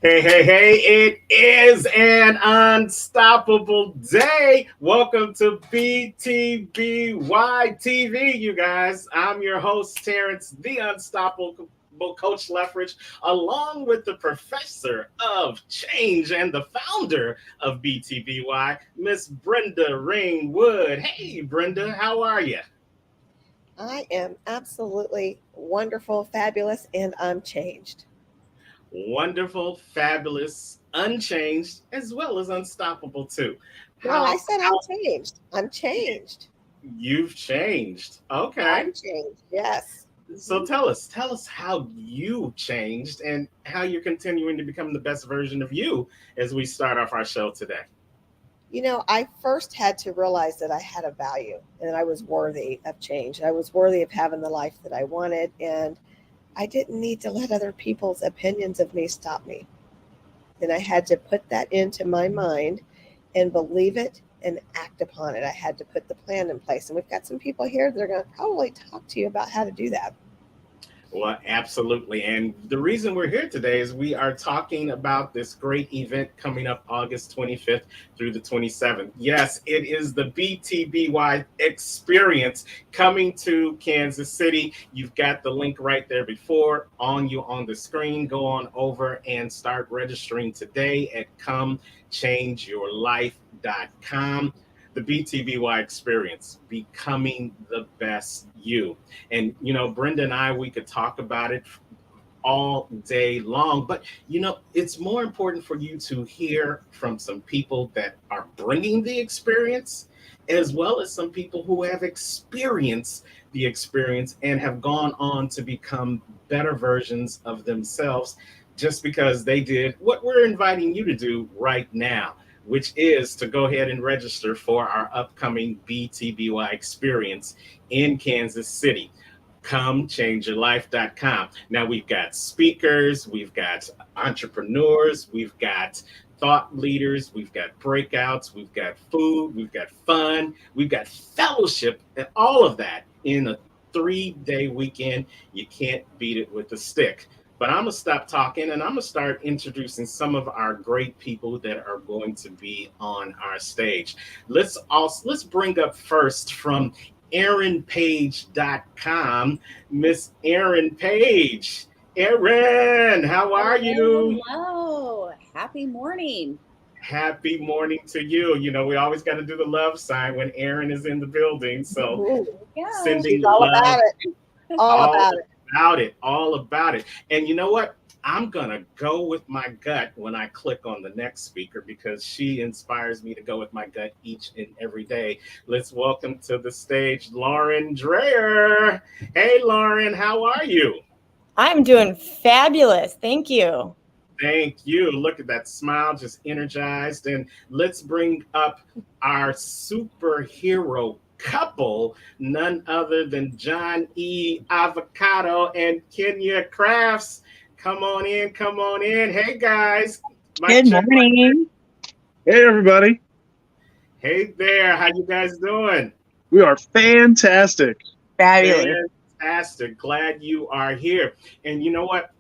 Hey, hey, hey, it is an unstoppable day. Welcome to BTBY TV, you guys. I'm your host, Terrence, the Unstoppable Coach Leffridge, along with the professor of change and the founder of BTBY, Miss Brenda Ringwood. Hey, Brenda, how are you? I am absolutely wonderful, fabulous, and unchanged. Wonderful, fabulous, unchanged, as well as unstoppable, too. No, I said How unchanged. I'm changed. you've changed. Okay. I'm changed. Yes. So tell us how you changed and how you're continuing to become the best version of you as we start off our show today. I first had to realize that I had a value and that I was worthy of change. I was worthy of having the life that I wanted, and I didn't need to let other people's opinions of me stop me. And I had to put that into my mind and believe it and act upon it. I had to put the plan in place. And we've got some people here that are going to probably talk to you about how to do that. Well, absolutely. And the reason we're here today is we are talking about this great event coming up August 25th through the 27th. Yes, it is the BTBY experience coming to Kansas City. You've got the link right there before on you on the screen. Go on over and start registering today at comechangeyourlife.com. The BTBY experience, becoming the best you. And, Brenda and I, we could talk about it all day long, but, it's more important for you to hear from some people that are bringing the experience, as well as some people who have experienced the experience and have gone on to become better versions of themselves just because they did what we're inviting you to do right now, which is to go ahead and register for our upcoming BTBY experience in Kansas City. ComeChangeYourLife.com. Now we've got speakers, we've got entrepreneurs, we've got thought leaders, we've got breakouts, we've got food, we've got fun, we've got fellowship, and all of that in a 3-day weekend. You can't beat it with a stick. But I'm going to stop talking and I'm going to start introducing some of our great people that are going to be on our stage. Let's bring up first from AaronPage.com, Miss Aaron Page. Aaron, how are you? Hello. Happy morning. Happy morning to you. We always got to do the love sign when Aaron is in the building. So Ooh, sending she's all love. about it. All about it. All about it. And you know what? I'm going to go with my gut when I click on the next speaker because she inspires me to go with my gut each and every day. Let's welcome to the stage Lauren Dreyer. Hey, Lauren, how are you? I'm doing fabulous. Thank you. Thank you. Look at that smile, just energized. And let's bring up our superhero couple, none other than John E. Avocado and Kenya Crafts. Come on in, come on in. Hey, guys. Good morning. Hey, everybody. Hey there. How you guys doing? We are fantastic. Fabulous. Fantastic. Glad you are here. And you know what?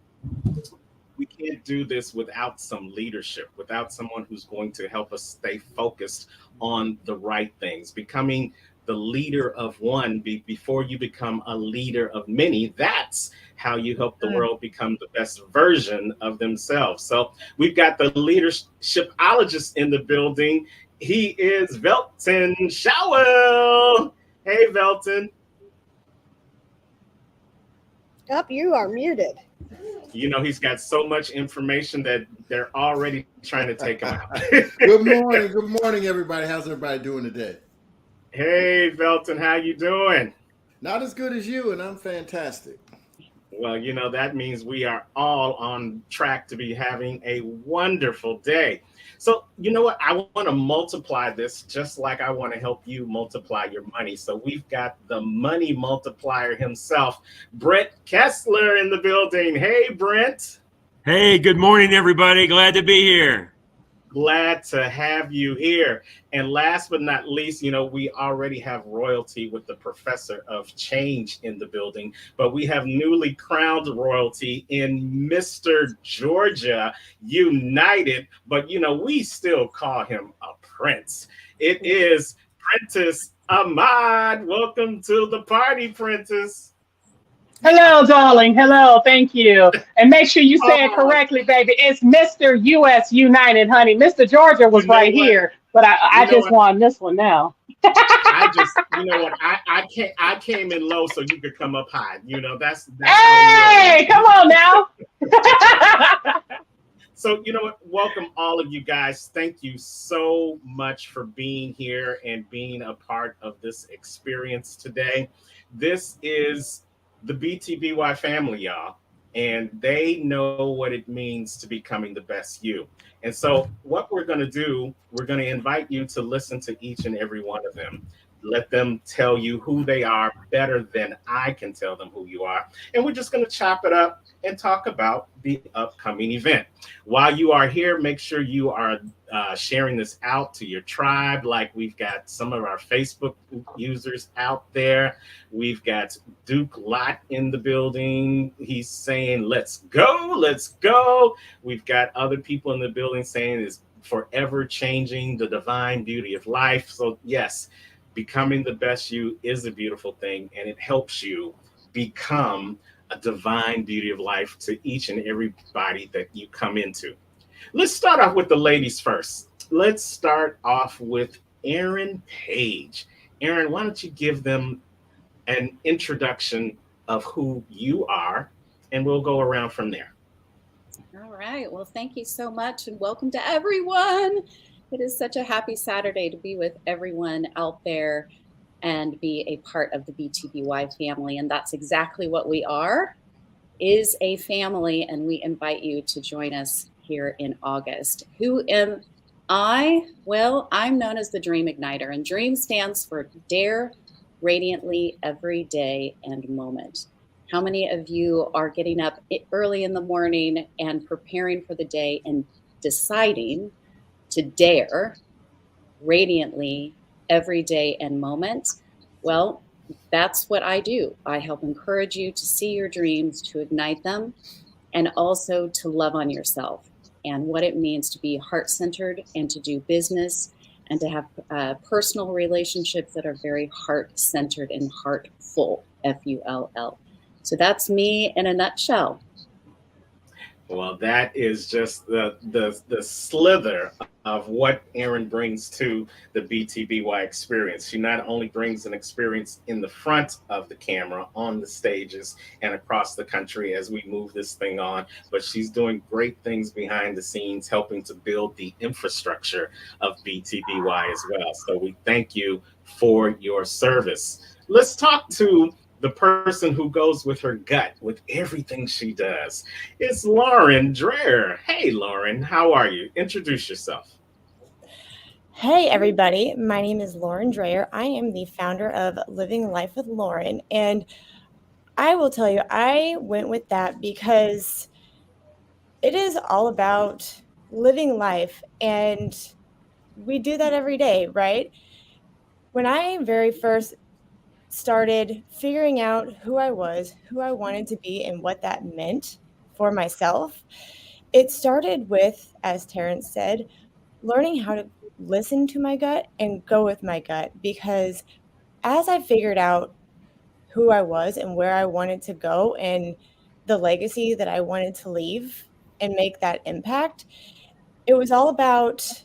We can't do this without some leadership, without someone who's going to help us stay focused on the right things, becoming the leader of one before you become a leader of many. That's how you help the world become the best version of themselves. So we've got the leadershipologist in the building. He is Velton Showell. Hey, Velton. Up, you are muted. He's got so much information that they're already trying to take him out. Good morning, everybody. How's everybody doing today? Hey, Velton, how you doing? Not as good as you, and I'm fantastic. Well, that means we are all on track to be having a wonderful day. So, you know what? I want to multiply this just like I want to help you multiply your money. So we've got the money multiplier himself, Brent Kessler, in the building. Hey, Brent. Hey, good morning, everybody. Glad to be here. Glad to have you here. And last but not least, we already have royalty with the professor of change in the building, but we have newly crowned royalty in Mr. Georgia United. But, we still call him a prince. It is Prentice Ahmad. Welcome to the party, Prentice. Hello, darling. Hello. Thank you. And make sure you say it Oh, correctly, baby. It's Mr. US United, honey. Mr. Georgia you was know right what? here, but You I know just what? won this one now. You know what? I came in low so you could come up high. That's how we roll. Hey, come on now. So, you know what? Welcome all of you guys. Thank you so much for being here and being a part of this experience today. This is the BTBY family, y'all, and they know what it means to becoming the best you. And so, what we're going to do, we're going to invite you to listen to each and every one of them. Let them tell you who they are better than I can tell them who you are. And we're just going to chop it up and talk about the upcoming event. While you are here, make sure you are sharing this out to your tribe. Like we've got some of our Facebook users out there. We've got Duke Lott in the building. He's saying, let's go, let's go. We've got other people in the building saying it's forever changing the divine beauty of life. So, yes, becoming the best you is a beautiful thing, and it helps you become a divine beauty of life to each and everybody that you come into. Let's start off with the ladies first. Let's start off with Erin Page. Erin, why don't you give them an introduction of who you are, and we'll go around from there. All right. Well, thank you so much and welcome to everyone. It is such a happy Saturday to be with everyone out there and be a part of the BTBY family. And that's exactly what we are, is a family. And we invite you to join us here in August. Who am I? Well, I'm known as the Dream Igniter, and DREAM stands for Dare Radiantly Every Day and Moment. How many of you are getting up early in the morning and preparing for the day and deciding to dare radiantly every day and moment? Well, that's what I do. I help encourage you to see your dreams, to ignite them, and also to love on yourself and what it means to be heart-centered and to do business and to have personal relationships that are very heart-centered and heartful, Full. So that's me in a nutshell. Well, that is just the slither of what Erin brings to the BTBY experience. She not only brings an experience in the front of the camera, on the stages, and across the country as we move this thing on, but she's doing great things behind the scenes, helping to build the infrastructure of BTBY as well. So we thank you for your service. Let's talk to the person who goes with her gut with everything she does. It's Lauren Dreher. Hey, Lauren, how are you? Introduce yourself. Hey, everybody. My name is Lauren Dreher. I am the founder of Living Life with Lauren. And I will tell you, I went with that because it is all about living life. And we do that every day, right? When I very first started figuring out who I was, who I wanted to be, and what that meant for myself, it started with, as Terrence said, learning how to listen to my gut and go with my gut. Because as I figured out who I was and where I wanted to go and the legacy that I wanted to leave and make that impact, it was all about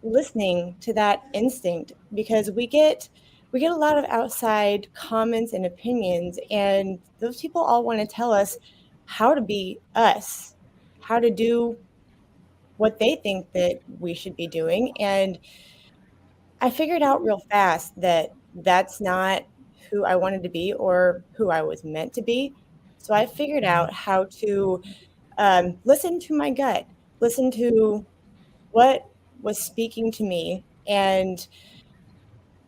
listening to that instinct, because we get a lot of outside comments and opinions, and those people all want to tell us how to be us, how to do what they think that we should be doing. And I figured out real fast that that's not who I wanted to be or who I was meant to be. So I figured out how to listen to my gut, listen to what was speaking to me. And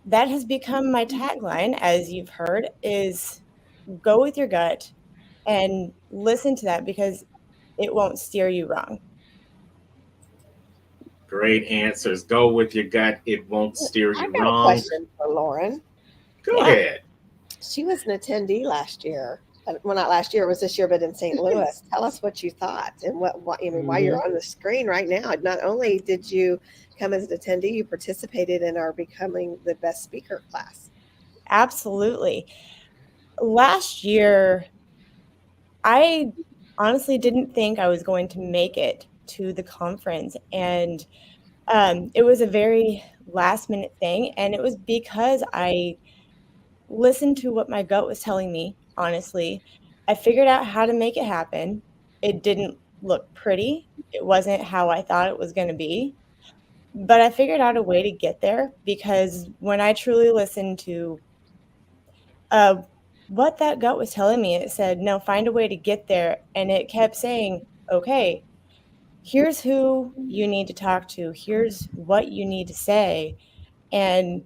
that has become my tagline, as you've heard, is go with your gut and listen to that, because it won't steer you wrong. Great answers. Go with your gut. It won't steer I've you got a wrong. question for Lauren. Go Yeah. ahead. She was an attendee last year. Well, not last year, it was this year, but in St. Louis. Tell us what you thought and what I mean, why you're on the screen right now. Not only did you come as an attendee, you participated in our Becoming the Best Speaker class. Absolutely. Last year, I honestly didn't think I was going to make it to the conference. And it was a very last minute thing. And it was because I listened to what my gut was telling me, honestly. I figured out how to make it happen. It didn't look pretty. It wasn't how I thought it was going to be. But I figured out a way to get there because when I truly listened to uh, what that gut was telling me, it said, no, find a way to get there. And it kept saying, okay, here's who you need to talk to, here's what you need to say. And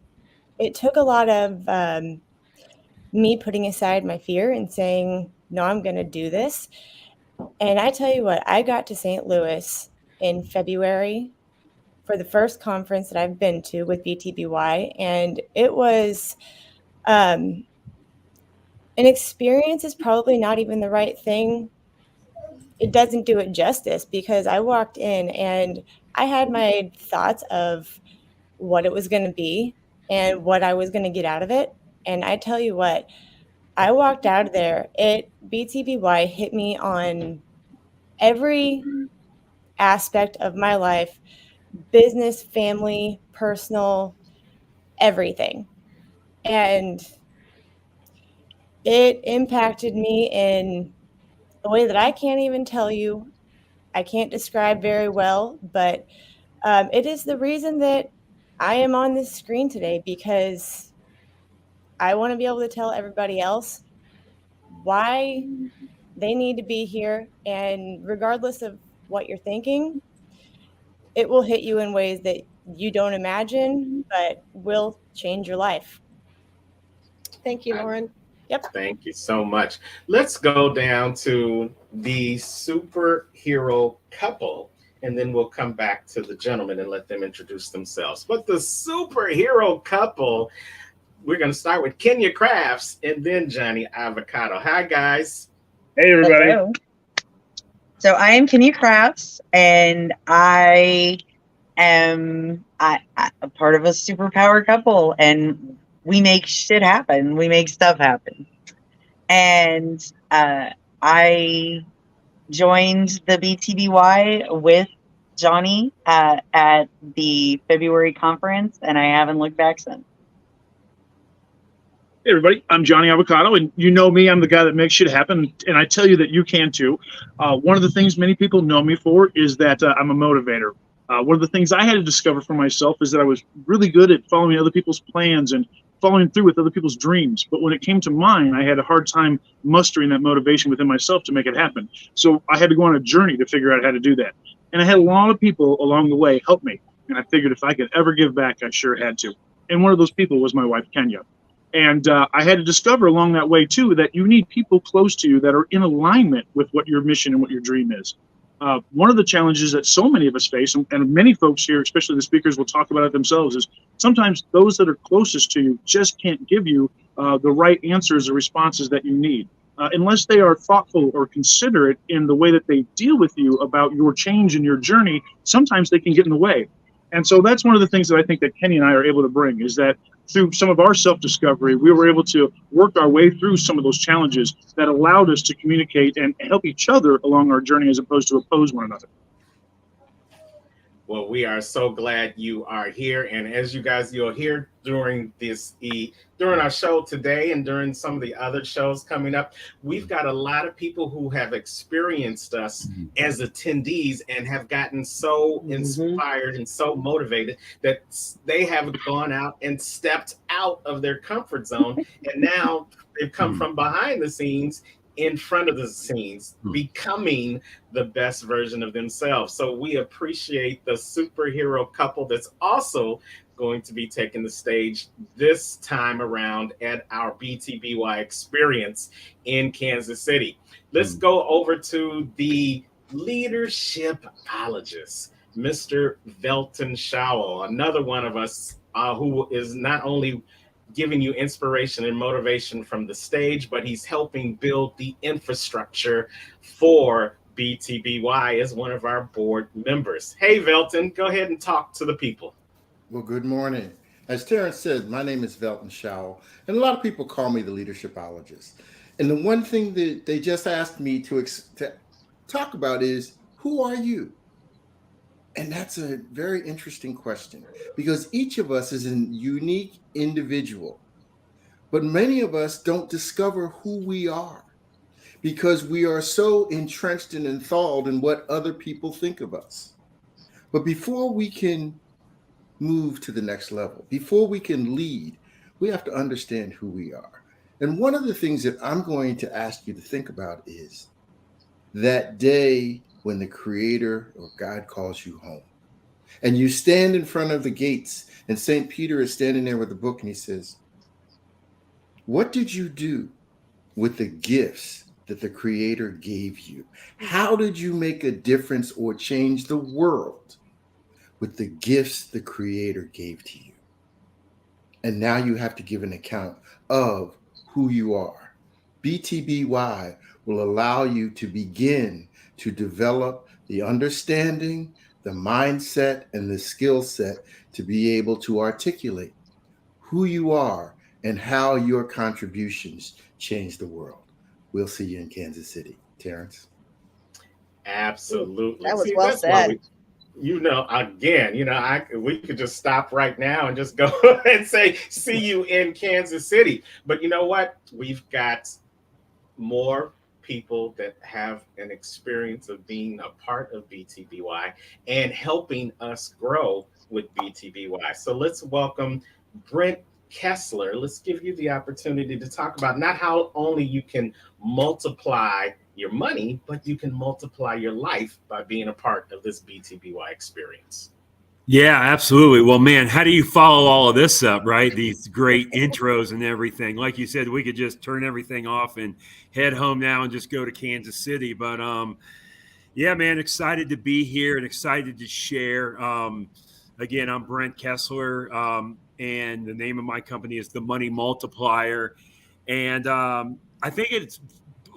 it took a lot of me putting aside my fear and saying, no, I'm going to do this. And I tell you what, I got to St. Louis in February for the first conference that I've been to with BTBY. And it was an experience is probably not even the right thing. It doesn't do it justice because I walked in and I had my thoughts of what it was going to be and what I was going to get out of it. And I tell you what, I walked out of there. BTBY hit me on every aspect of my life, business, family, personal, everything. And it impacted me in a way that I can't even tell you. I can't describe very well, but it is the reason that I am on this screen today because I want to be able to tell everybody else why they need to be here. And regardless of what you're thinking, it will hit you in ways that you don't imagine, but will change your life. Thank you, Lauren. Yep. Thank you so much. Let's go down to the superhero couple, and then we'll come back to the gentleman and let them introduce themselves. But the superhero couple, we're going to start with Kenya Crafts and then Johnny Avocado. Hi, guys. Hey, everybody. Hello. So I am Kenny Crafts, and I am a part of a superpower couple, and we make shit happen. We make stuff happen. And I joined the BTBY with Johnny at the February conference, and I haven't looked back since. Hey, everybody. I'm Johnny Avocado, and you know me. I'm the guy that makes shit happen, and I tell you that you can too. One of the things many people know me for is that I'm a motivator. One of the things I had to discover for myself is that I was really good at following other people's plans and following through with other people's dreams. But when it came to mine, I had a hard time mustering that motivation within myself to make it happen. So I had to go on a journey to figure out how to do that. And I had a lot of people along the way help me. And I figured if I could ever give back, I sure had to. And one of those people was my wife, Kenya. And I had to discover along that way, too, that you need people close to you that are in alignment with what your mission and what your dream is. One of the challenges that so many of us face, and many folks here, especially the speakers, will talk about it themselves, is sometimes those that are closest to you just can't give you the right answers or responses that you need. Unless they are thoughtful or considerate in the way that they deal with you about your change and your journey, sometimes they can get in the way. And so that's one of the things that I think that Kenny and I are able to bring, is that through some of our self-discovery, we were able to work our way through some of those challenges that allowed us to communicate and help each other along our journey as opposed to oppose one another. Well, we are so glad you are here. And as you guys, you'll hear during our show today and during some of the other shows coming up, we've got a lot of people who have experienced us as attendees and have gotten so inspired and so motivated that they have gone out and stepped out of their comfort zone. And now they've come from behind the scenes in front of the scenes, becoming the best version of themselves. So we appreciate the superhero couple that's also going to be taking the stage this time around at our BTBY experience in Kansas City. Let's go over to the leadershipologist. Mr. Velton Showell, another one of us who is not only giving you inspiration and motivation from the stage, but he's helping build the infrastructure for BTBY as one of our board members. Hey, Velton, go ahead and talk to the people. Well, good morning. As Terrence said, my name is Velton Showell, and a lot of people call me the leadershipologist. And the one thing that they just asked me to talk about is, who are you? And that's a very interesting question because each of us is a unique individual, but many of us don't discover who we are because we are so entrenched and enthralled in what other people think of us. But before we can move to the next level, before we can lead, we have to understand who we are. And one of the things that I'm going to ask you to think about is that day when the Creator or God calls you home. And you stand in front of the gates, and St. Peter is standing there with a book, and he says, what did you do with the gifts that the Creator gave you? How did you make a difference or change the world with the gifts the Creator gave to you? And now you have to give an account of who you are. BTBY will allow you to begin to develop the understanding, the mindset, and the skill set to be able to articulate who you are and how your contributions change the world. We'll see you in Kansas City. Terrence? Absolutely. That was See, well that's why said. we could just stop right now and just go and say, see you in Kansas City. But you know what? We've got more people that have an experience of being a part of BTBY and helping us grow with BTBY. So let's welcome Brent Kessler. Let's give you the opportunity to talk about not how only you can multiply your money, but you can multiply your life by being a part of this BTBY experience. Yeah, absolutely. Well, man, how do you follow all of this up, right? These great intros and everything. Like you said, we could just turn everything off and head home now and just go to Kansas City. But yeah, man, excited to be here and excited to share. Again, I'm Brent Kessler, and the name of my company is The Money Multiplier. And I think it's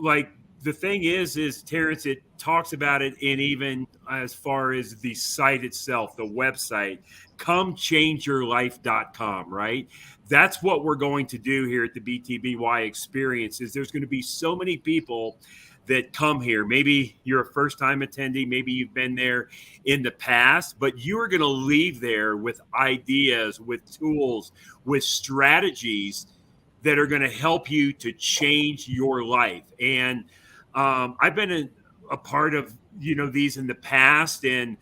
like, the thing is Terrence, it talks about it in even as far as the site itself, the website, comechangeyourlife.com, right? That's what we're going to do here at the BTBY experience. Is there's going to be so many people that come here. Maybe you're a first time attendee, maybe you've been there in the past, but you are going to leave there with ideas, with tools, with strategies that are going to help you to change your life. And I've been a part of, these in the past. And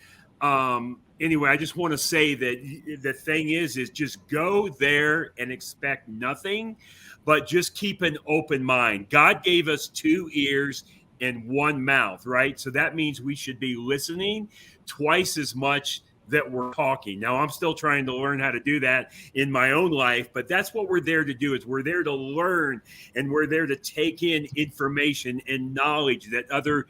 anyway, I just want to say that the thing is just go there and expect nothing, but just keep an open mind. God gave us 2 ears and 1 mouth, right? So that means we should be listening twice as much that we're talking. Now, I'm still trying to learn how to do that in my own life, but that's what we're there to do. Is we're there to learn, and we're there to take in information and knowledge that other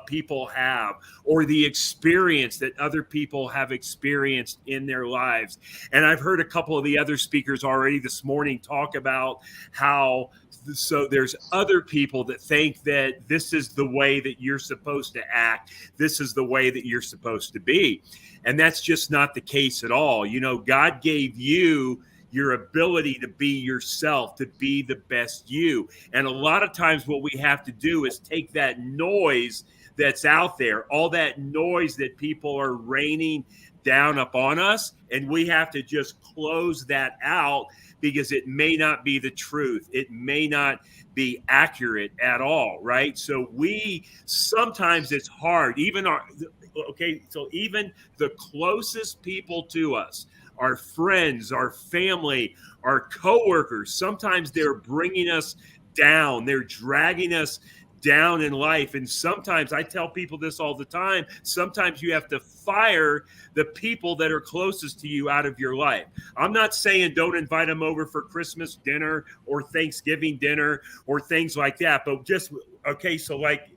people have, or the experience that other people have experienced in their lives. And I've heard a couple of the other speakers already this morning talk about how so there's other people that think that this is the way that you're supposed to act. This is the way that you're supposed to be. And that's just not the case at all. God gave you your ability to be yourself, to be the best you. And a lot of times what we have to do is take that noise that's out there, all that noise that people are raining down upon us, and we have to just close that out because it may not be the truth. It may not be accurate at all, right? So sometimes it's hard, even even the closest people to us, our friends, our family, our coworkers, sometimes they're bringing us down. They're dragging us down in life. And sometimes, I tell people this all the time, sometimes you have to fire the people that are closest to you out of your life. I'm not saying don't invite them over for Christmas dinner or Thanksgiving dinner or things like that, but just, okay, so like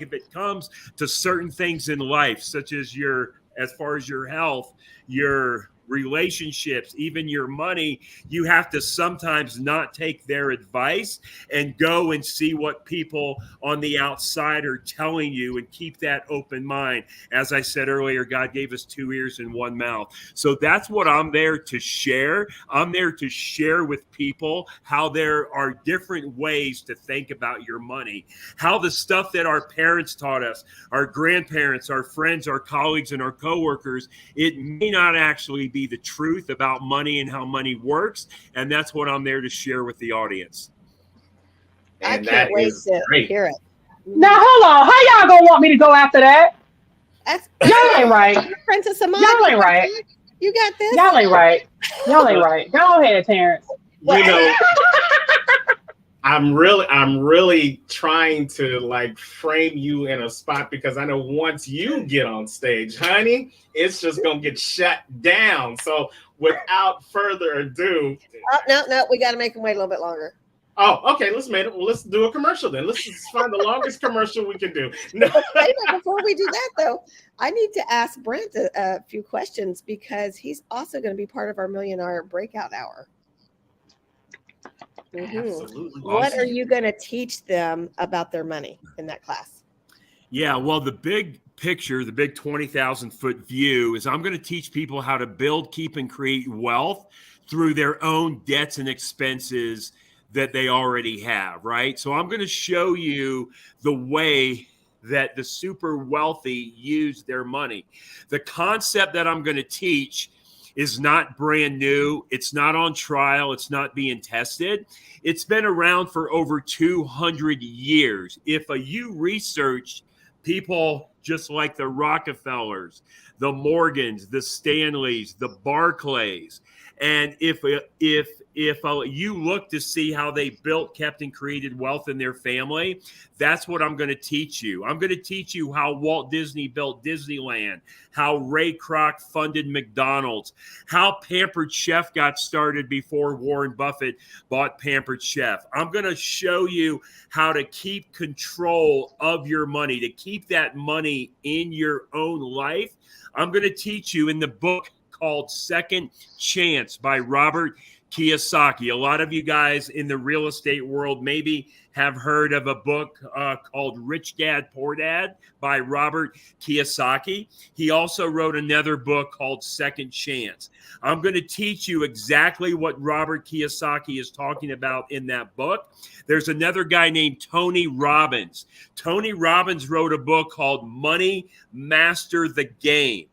if it comes to certain things in life, such as your as far as your health, your relationships, even your money, you have to sometimes not take their advice and go and see what people on the outside are telling you and keep that open mind. As I said earlier, God gave us 2 ears and 1 mouth. So that's what I'm there to share. I'm there to share with people how there are different ways to think about your money, how the stuff that our parents taught us, our grandparents, our friends, our colleagues, and our coworkers, it may not actually be the truth about money and how money works. And that's what I'm there to share with the audience. I can't wait to hear it. Now, hold on. How y'all gonna want me to go after that? Y'all ain't right. Princess Amanda, Y'all ain't right. You got this. Y'all ain't right. Y'all ain't right. Go ahead, Terrence. You know, I'm really trying to like frame you in a spot, because I know once you get on stage, honey, it's just gonna get shut down. So without further ado, no, we got to make them wait a little bit longer. Oh, okay. Let's do a commercial then. Let's just find the longest commercial we can do. No. Before we do that, though, I need to ask Brent a few questions, because he's also going to be part of our Millionaire Breakout Hour. Absolutely. What are you going to teach them about their money in that class? Yeah, well, the big picture, the big 20,000 foot view is I'm going to teach people how to build, keep, and create wealth through their own debts and expenses that they already have, right? So I'm going to show you the way that the super wealthy use their money. The concept that I'm going to teach is not brand new. It's not on trial. It's not being tested. It's been around for over 200 years. If you research people just like the Rockefellers, the Morgans, the Stanleys, the Barclays, and if you look to see how they built, kept, and created wealth in their family, that's what I'm going to teach you. I'm going to teach you how Walt Disney built Disneyland, how Ray Kroc funded McDonald's, how Pampered Chef got started before Warren Buffett bought Pampered Chef. I'm going to show you how to keep control of your money, to keep that money in your own life. I'm going to teach you in the book called Second Chance by Robert Kiyosaki. A lot of you guys in the real estate world maybe have heard of a book called Rich Dad, Poor Dad by Robert Kiyosaki. He also wrote another book called Second Chance. I'm going to teach you exactly what Robert Kiyosaki is talking about in that book. There's another guy named Tony Robbins. Tony Robbins wrote a book called Money Master the Game.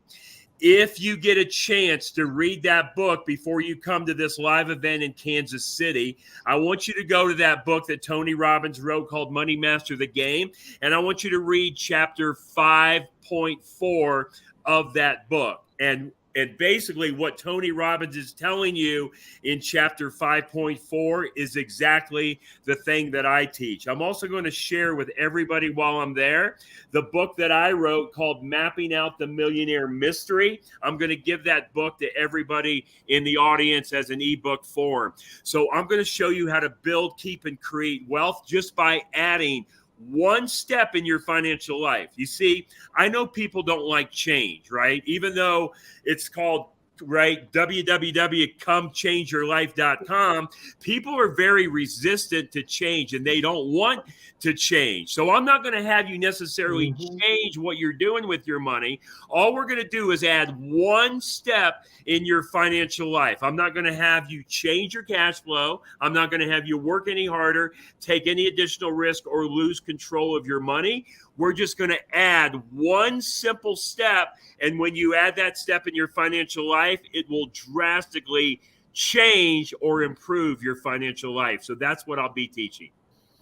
If you get a chance to read that book before you come to this live event in Kansas City, I want you to go to that book that Tony Robbins wrote called Money Master the Game, and I want you to read chapter 5.4 of that book. And basically what Tony Robbins is telling you in chapter 5.4 is exactly the thing that I teach. I'm also going to share with everybody while I'm there the book that I wrote called Mapping Out the Millionaire Mystery. I'm going to give that book to everybody in the audience as an ebook form. So I'm going to show you how to build, keep, and create wealth just by adding one step in your financial life. You see, I know people don't like change, right? Even though it's called, right, www.comechangeyourlife.com, people are very resistant to change and they don't want to change. So I'm not going to have you necessarily change what you're doing with your money. All we're going to do is add one step in your financial life. I'm not going to have you change your cash flow. I'm not going to have you work any harder, take any additional risk, or lose control of your money. We're just going to add one simple step. And when you add that step in your financial life, it will drastically change or improve your financial life. So that's what I'll be teaching.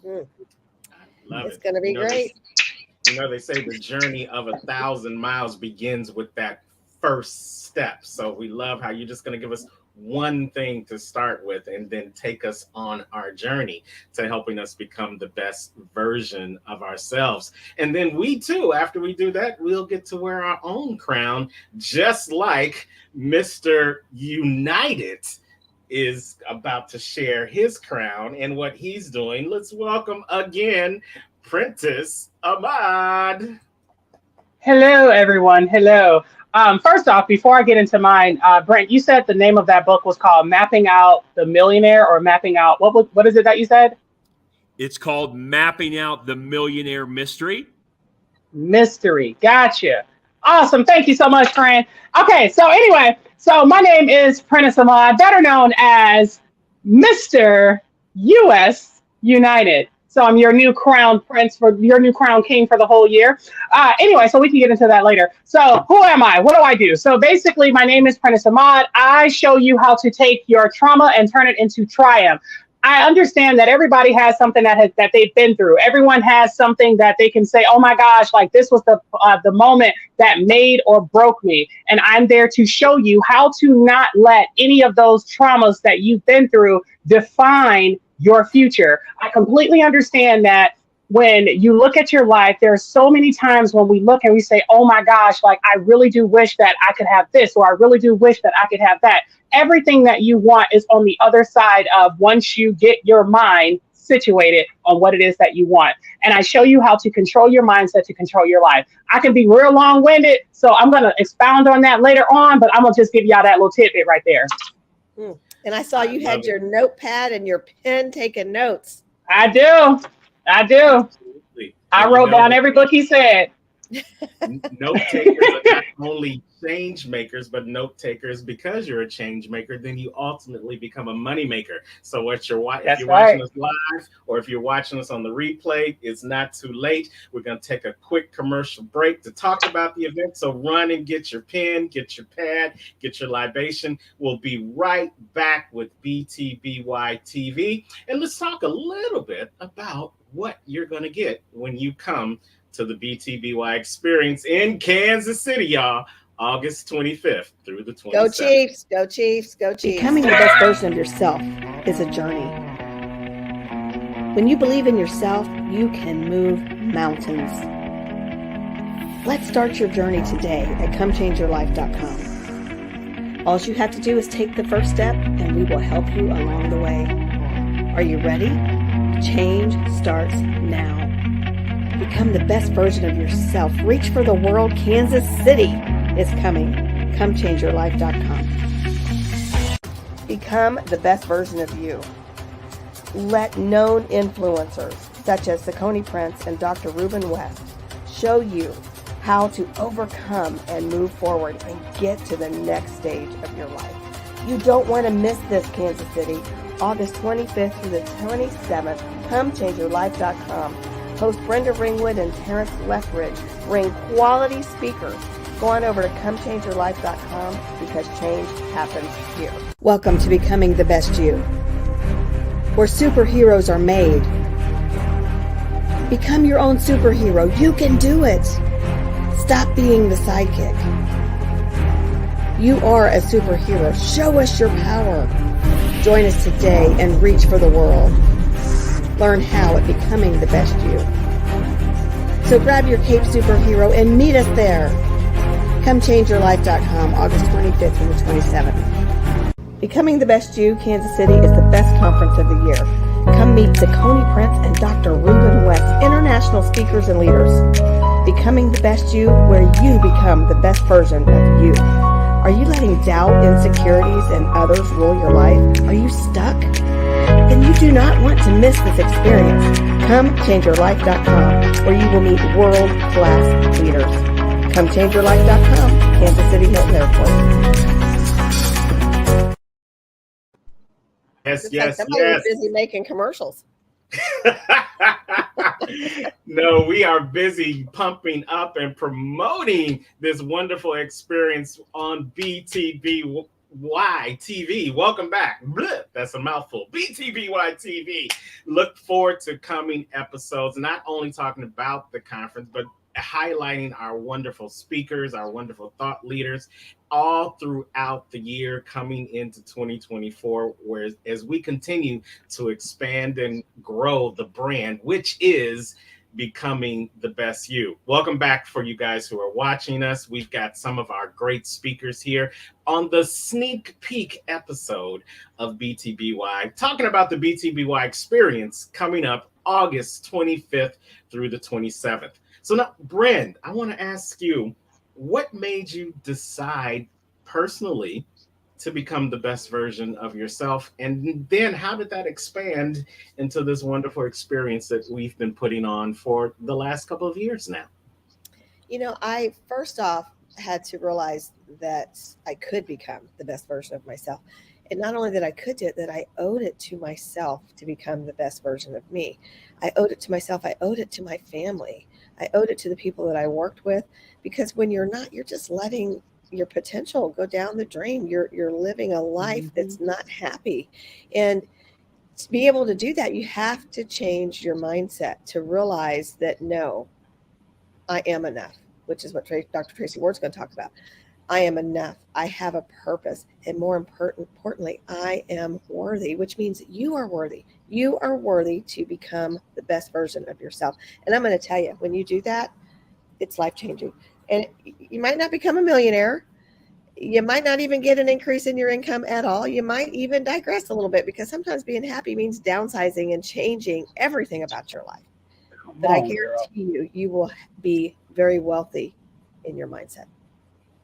Love it's going to be great. They say the journey of 1,000 miles begins with that first step. So we love how you're just going to give us one thing to start with and then take us on our journey to helping us become the best version of ourselves. And then we too, after we do that, we'll get to wear our own crown, just like Mr. United is about to share his crown and what he's doing. Let's welcome again, Prentice Ahmad. Hello, everyone. Hello. First off, before I get into mine, Brent, you said the name of that book was called Mapping Out the Millionaire, or Mapping Out, what is it that you said? It's called Mapping Out the Millionaire Mystery. Mystery. Gotcha. Awesome. Thank you so much, Fran. Okay, so anyway, so my name is Prentice Ahmad, better known as Mr. US United. So I'm your new crown prince, for your new crown king for the whole year. Anyway, so we can get into that later. So who am I? What do I do? So basically, my name is Prentice Ahmad. I show you how to take your trauma and turn it into triumph. I understand that everybody has something that they've been through. Everyone has something that they can say, "Oh my gosh, like this was the moment that made or broke me." And I'm there to show you how to not let any of those traumas that you've been through define your future. I completely understand that when you look at your life, there's so many times when we look and we say, "Oh my gosh, like I really do wish that I could have this, or I really do wish that I could have that." Everything that you want is on the other side of once you get your mind situated on what it is that you want. And I show you how to control your mindset to control your life. I can be real long-winded, so I'm going to expound on that later on, but I'm going to just give y'all that little tidbit right there. And I saw you had your notepad and your pen taking notes. I do. Absolutely. I wrote down every book he said. Note takers are not only change makers, but note takers. Because you're a change maker, then you ultimately become a money maker. So if you're watching us live, or if you're watching us on the replay, it's not too late. We're going to take a quick commercial break to talk about the event. So run and get your pen, get your pad, get your libation. We'll be right back with BTBY TV, and let's talk a little bit about what you're going to get when you come to the BTBY experience in Kansas City, y'all, August 25th through the 27th. Go Chiefs, go Chiefs, go Chiefs. Becoming the best version of yourself is a journey. When you believe in yourself, you can move mountains. Let's start your journey today at comechangeyourlife.com. All you have to do is take the first step, and we will help you along the way. Are you ready? Change starts now. Become the best version of yourself. Reach for the world. Kansas City is coming. ComeChangeYourLife.com. Become the best version of you. Let known influencers such as Saucony Prince and Dr. Ruben West show you how to overcome and move forward and get to the next stage of your life. You don't want to miss this, Kansas City. August 25th through the 27th. ComeChangeYourLife.com. Host Brenda Ringwood and Terrence Lethbridge bring quality speakers. Go on over to ComeChangeYourLife.com because change happens here. Welcome to Becoming the Best You, where superheroes are made. Become your own superhero. You can do it. Stop being the sidekick. You are a superhero. Show us your power. Join us today and reach for the world. Learn how at Becoming the Best You. So grab your cape, superhero, and meet us there. ComeChangeYourLife.com, August 25th through the 27th. Becoming the Best You, Kansas City is the best conference of the year. Come meet Saucony Prince and Dr. Ruben West, international speakers and leaders. Becoming the Best You, where you become the best version of you. Are you letting doubt, insecurities, and others rule your life? Are you stuck? Then you do not want to miss this experience. ComeChangeYourLife.com, where you will meet world-class leaders. ComeChangeYourLife.com, Kansas City Hilton Airport. Yes. Somebody was busy making commercials. No, we are busy pumping up and promoting this wonderful experience on BTBY TV. Welcome back. Blech, that's a mouthful. BTBY TV. Look forward to coming episodes, not only talking about the conference, but highlighting our wonderful speakers, our wonderful thought leaders, all throughout the year coming into 2024, whereas as we continue to expand and grow the brand, which is Becoming the Best You. Welcome back for you guys who are watching us. We've got some of our great speakers here on the sneak peek episode of BTBY, talking about the BTBY experience coming up August 25th through the 27th. So now, Brent, I want to ask you, what made you decide personally to become the best version of yourself? And then how did that expand into this wonderful experience that we've been putting on for the last couple of years now? I first off had to realize that I could become the best version of myself. And not only that I could do it, that I owed it to myself to become the best version of me. I owed it to myself. I owed it to my family. I owed it to the people that I worked with, because when you're not, you're just letting your potential go down the drain. You're living a life that's not happy. And to be able to do that, you have to change your mindset to realize that no, I am enough, which is what Dr. Tracy Ward's going to talk about. I am enough. I have a purpose. And more importantly, I am worthy, which means you are worthy. You are worthy to become the best version of yourself. And I'm going to tell you, when you do that, it's life-changing. And you might not become a millionaire. You might not even get an increase in your income at all. You might even digress a little bit, because sometimes being happy means downsizing and changing everything about your life. But I guarantee you, you will be very wealthy in your mindset.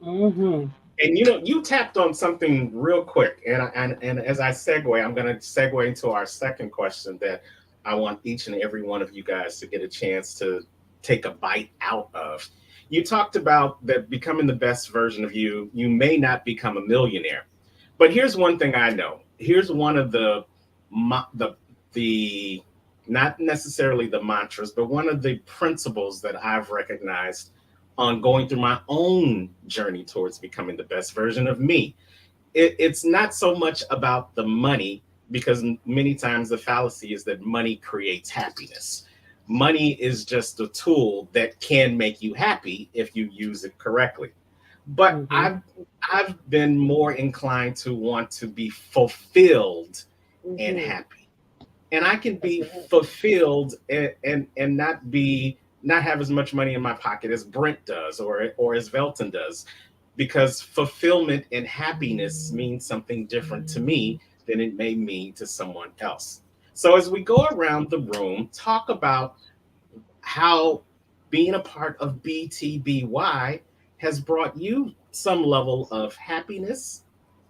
And you tapped on something real quick, and as I segue, I'm going to segue into our second question that I want each and every one of you guys to get a chance to take a bite out of. You talked about that becoming the best version of you, you may not become a millionaire, but here's one thing I know. Here's one of the not necessarily the mantras, but one of the principles that I've recognized on going through my own journey towards becoming the best version of me. It's not so much about the money, because many times the fallacy is that money creates happiness. Money is just a tool that can make you happy if you use it correctly. But I've been more inclined to want to be fulfilled and happy. And I can be fulfilled and not have as much money in my pocket as Brent does or as Velton does, because fulfillment and happiness means something different to me than it may mean to someone else. So as we go around the room, talk about how being a part of BTBY has brought you some level of happiness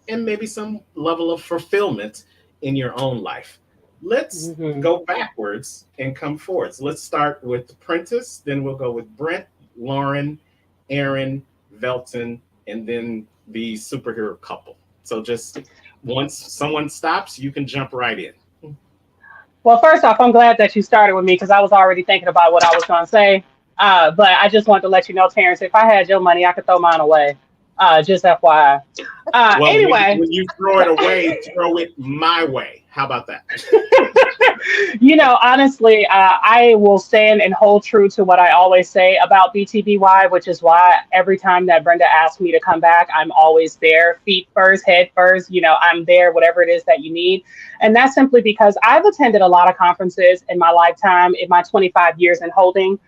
and maybe some level of fulfillment in your own life. Let's go backwards and come forwards. Let's start with Prentice, then we'll go with Brent, Lauren, Aaron, Velton, and then the superhero couple. So just once someone stops, you can jump right in. Well, first off, I'm glad that you started with me, because I was already thinking about what I was going to say. But I just wanted to let you know, Terrence, if I had your money, I could throw mine away. Just FYI. Well, Anyway. when you throw it away, throw it my way. How about that? Honestly, I will stand and hold true to what I always say about BTBY, which is why every time that Brenda asks me to come back, I'm always there, feet first, head first. I'm there, whatever it is that you need. And that's simply because I've attended a lot of conferences in my lifetime, in my 25 years in holding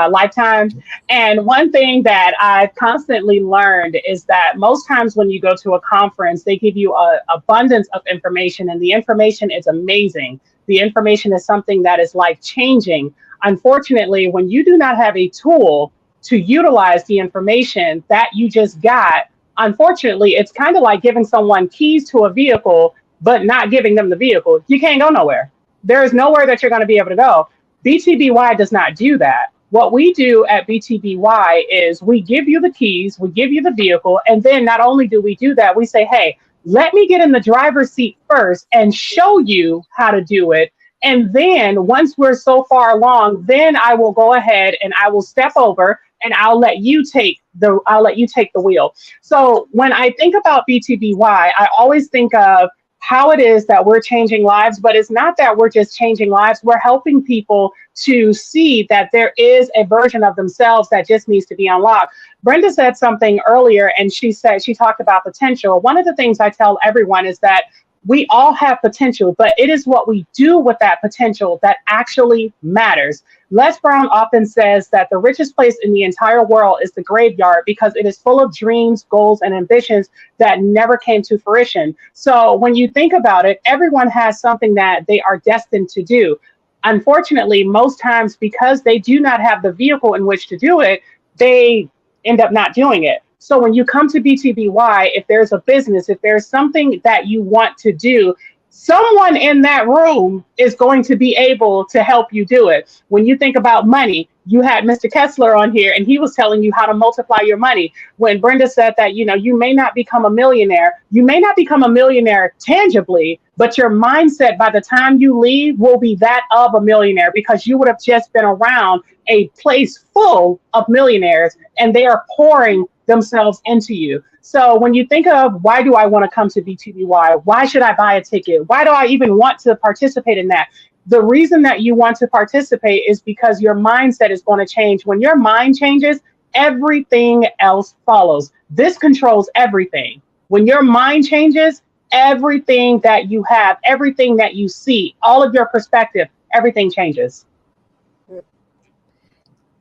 lifetime. And one thing that I've constantly learned is that most times when you go to a conference, they give you an abundance of information, and the information is amazing. The information is something that is life changing. Unfortunately, when you do not have a tool to utilize the information that you just got, unfortunately, it's kind of like giving someone keys to a vehicle, but not giving them the vehicle. You can't go nowhere. There is nowhere that you're going to be able to go. BTBY does not do that. What we do at BTBY is we give you the keys, we give you the vehicle, and then not only do we do that, we say, hey, let me get in the driver's seat first and show you how to do it. And then once we're so far along, then I will go ahead and I will step over and I'll let you take the wheel. So when I think about BTBY, I always think of how it is that we're changing lives, but it's not that we're just changing lives. We're helping people to see that there is a version of themselves that just needs to be unlocked. Brenda said something earlier, and she talked about potential. One of the things I tell everyone is that we all have potential, but it is what we do with that potential that actually matters. Les Brown often says that the richest place in the entire world is the graveyard, because it is full of dreams, goals, and ambitions that never came to fruition. So when you think about it, everyone has something that they are destined to do. Unfortunately, most times, because they do not have the vehicle in which to do it, they end up not doing it. So when you come to BTBY, if there's a business, if there's something that you want to do, someone in that room is going to be able to help you do it. When you think about money, you had Mr. Kessler on here and he was telling you how to multiply your money. When Brenda said that, you may not become a millionaire, you may not become a millionaire tangibly, but your mindset by the time you leave will be that of a millionaire, because you would have just been around a place full of millionaires and they are pouring themselves into you. So when you think of, why do I want to come to BTBY? Why should I buy a ticket? Why do I even want to participate in that? The reason that you want to participate is because your mindset is going to change. When your mind changes, everything else follows. This controls everything. When your mind changes, everything that you have, everything that you see, all of your perspective, everything changes.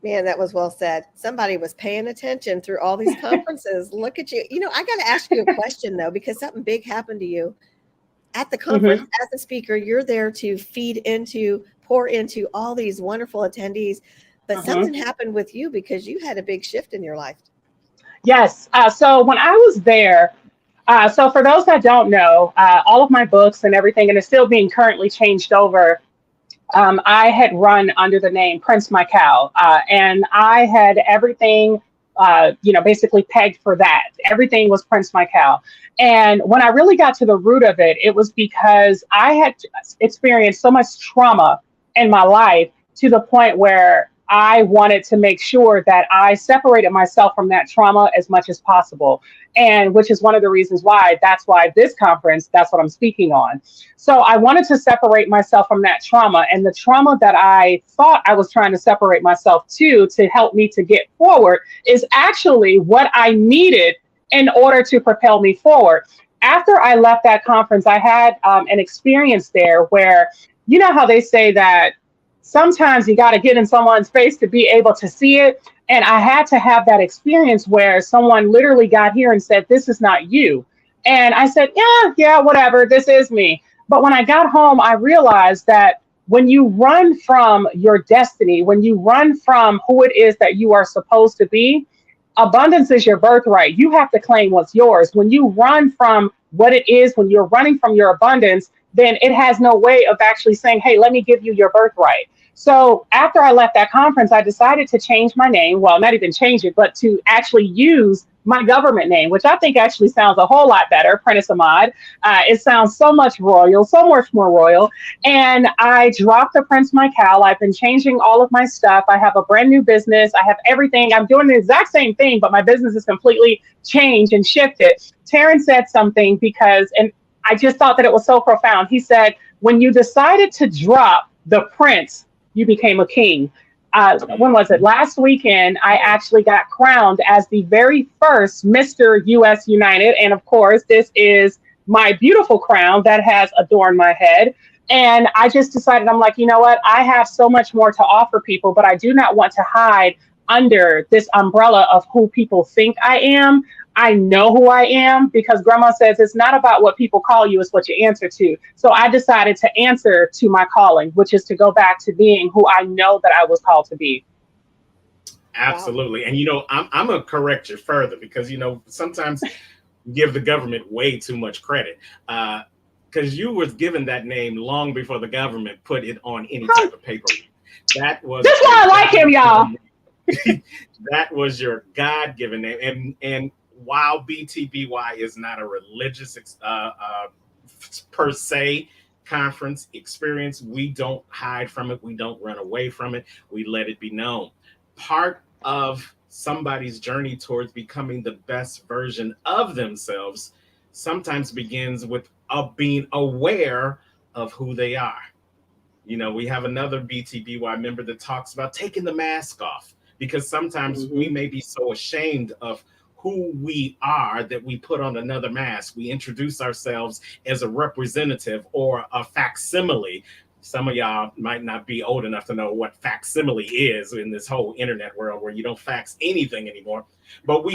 Man, that was well said. Somebody was paying attention through all these conferences. Look at you. I got to ask you a question, though, because something big happened to you at the conference. As a speaker. You're there to pour into all these wonderful attendees. But something happened with you because you had a big shift in your life. Yes. So when I was there, so for those that don't know, all of my books and everything, and it's still being currently changed over, I had run under the name Prince Michael, and I had everything, basically pegged for that. Everything was Prince Michael. And when I really got to the root of it, it was because I had experienced so much trauma in my life to the point where I wanted to make sure that I separated myself from that trauma as much as possible. And which is one of the reasons why that's what I'm speaking on. So I wanted to separate myself from that trauma, and the trauma that I thought I was trying to separate myself to help me to get forward is actually what I needed in order to propel me forward. After I left that conference, I had an experience there where, you know how they say that sometimes you got to get in someone's face to be able to see it. And I had to have that experience where someone literally got here and said, "This is not you." And I said, yeah, whatever, this is me. But when I got home, I realized that when you run from your destiny, when you run from who it is that you are supposed to be, abundance is your birthright. You have to claim what's yours. When you run from what it is, when you're running from your abundance, then it has no way of actually saying, "Hey, let me give you your birthright." So after I left that conference, I decided to change my name. Well, not even change it, but to actually use my government name, which I think actually sounds a whole lot better, Prentice Ahmad. It sounds so much royal, so much more royal. And I dropped the Prince Michael. I've been changing all of my stuff. I have a brand new business. I have everything. I'm doing the exact same thing, but my business is completely changed and shifted. Terrence said something and I just thought that it was so profound. He said, when you decided to drop the prince, you became a king. When was it? Last weekend, I actually got crowned as the very first Mr. US United. And of course, this is my beautiful crown that has adorned my head. And I just decided, I'm like, you know what? I have so much more to offer people, but I do not want to hide under this umbrella of who people think I am. I know who I am, because grandma says it's not about what people call you, it's what you answer to. So I decided to answer to my calling, which is to go back to being who I know that I was called to be. Absolutely. Wow. And, I'm going to correct you further because, sometimes you give the government way too much credit. Because you was given that name long before the government put it on any type of paper. That's why I like him, y'all. That was your God-given name. And while BTBY is not a religious per se conference experience, we don't hide from it. We don't run away from it. We let it be known. Part of somebody's journey towards becoming the best version of themselves sometimes begins with being aware of who they are. We have another BTBY member that talks about taking the mask off, because sometimes we may be so ashamed of who we are that we put on another mask. We introduce ourselves as a representative or a facsimile. Some of y'all might not be old enough to know what facsimile is in this whole internet world where you don't fax anything anymore. But we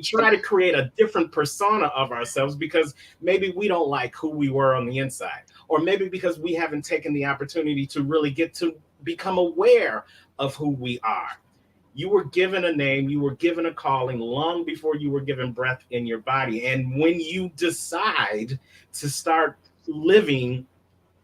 try to create a different persona of ourselves because maybe we don't like who we were on the inside, or maybe because we haven't taken the opportunity to really get to become aware of who we are. You were given a name, you were given a calling long before you were given breath in your body. And when you decide to start living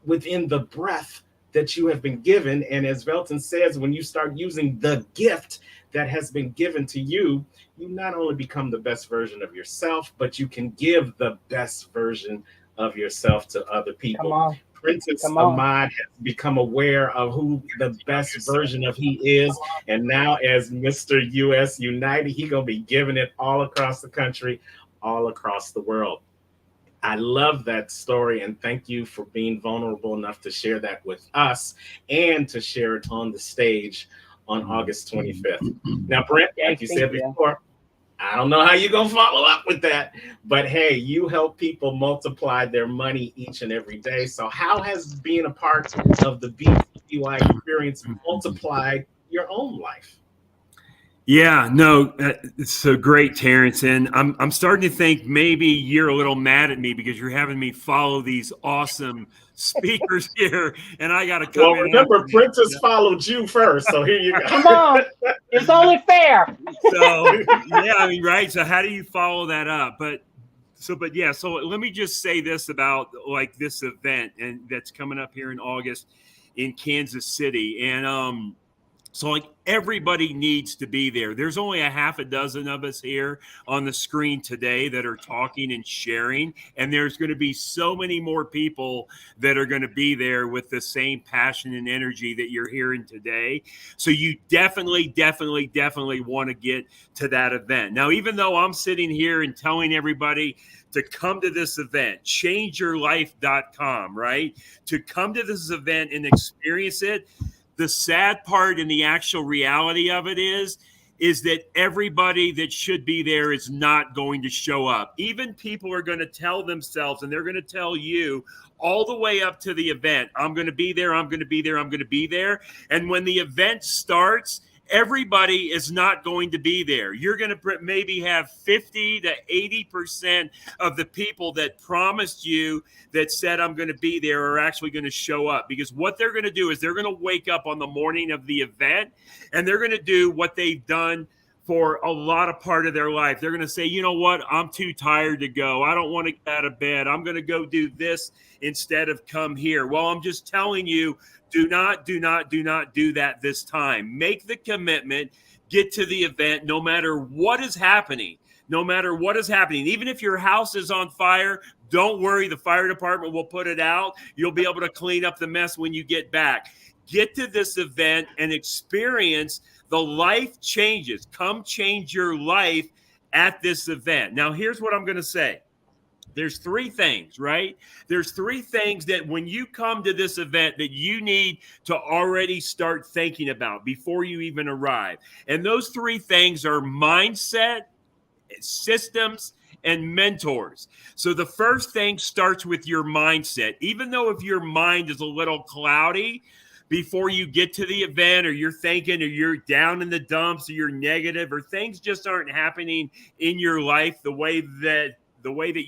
within the breath that you have been given, and as Velton says, when you start using the gift that has been given to you, you not only become the best version of yourself, but you can give the best version of yourself to other people. Come on. Princess Come on. Ahmad has become aware of who the best version of he is. And now as Mr. US United, he gonna be giving it all across the country, all across the world. I love that story, and thank you for being vulnerable enough to share that with us and to share it on the stage on August 25th. Now, Brent, like you said before, I don't know how you're going to follow up with that, but hey, you help people multiply their money each and every day. So how has being a part of the BTBY experience multiplied your own life? Yeah, no, it's so great, Terrence. And I'm starting to think maybe you're a little mad at me because you're having me follow these awesome speakers here, and I got to come in. Remember, Princess followed you first, so here you go. Come on, it's only fair. So yeah, I mean, right. So how do you follow that up? But let me just say this about like this event and that's coming up here in August in Kansas City, and so like everybody needs to be there. There's only a half a dozen of us here on the screen today that are talking and sharing. And there's going to be so many more people that are going to be there with the same passion and energy that you're hearing today. So you definitely want to get to that event. Now, even though I'm sitting here and telling everybody to come to this event, changeyourlife.com, right? To come to this event and experience it. The sad part and the actual reality of it is that everybody that should be there is not going to show up. Even people are going to tell themselves, and they're going to tell you all the way up to the event, I'm going to be there, I'm going to be there, I'm going to be there. And when the event starts, everybody is not going to be there. You're going to maybe have 50 to 80% of the people that promised you that said, I'm going to be there, are actually going to show up. Because what they're going to do is they're going to wake up on the morning of the event and they're going to do what they've done for a lot of part of their life. They're going to say, you know what? I'm too tired to go. I don't want to get out of bed. I'm going to go do this instead of come here. Well, I'm just telling you, do not do that this time. Make the commitment, get to the event, no matter what is happening. No matter what is happening, even if your house is on fire, don't worry. The fire department will put it out. You'll be able to clean up the mess when you get back. Get to this event and experience the life changes. Come change your life at this event. Now, here's what I'm going to say. There's three things, right? There's three things that when you come to this event that you need to already start thinking about before you even arrive. And those three things are mindset, systems, and mentors. So the first thing starts with your mindset. Even though if your mind is a little cloudy before you get to the event, or you're thinking, or you're down in the dumps, or you're negative, or things just aren't happening in your life the way that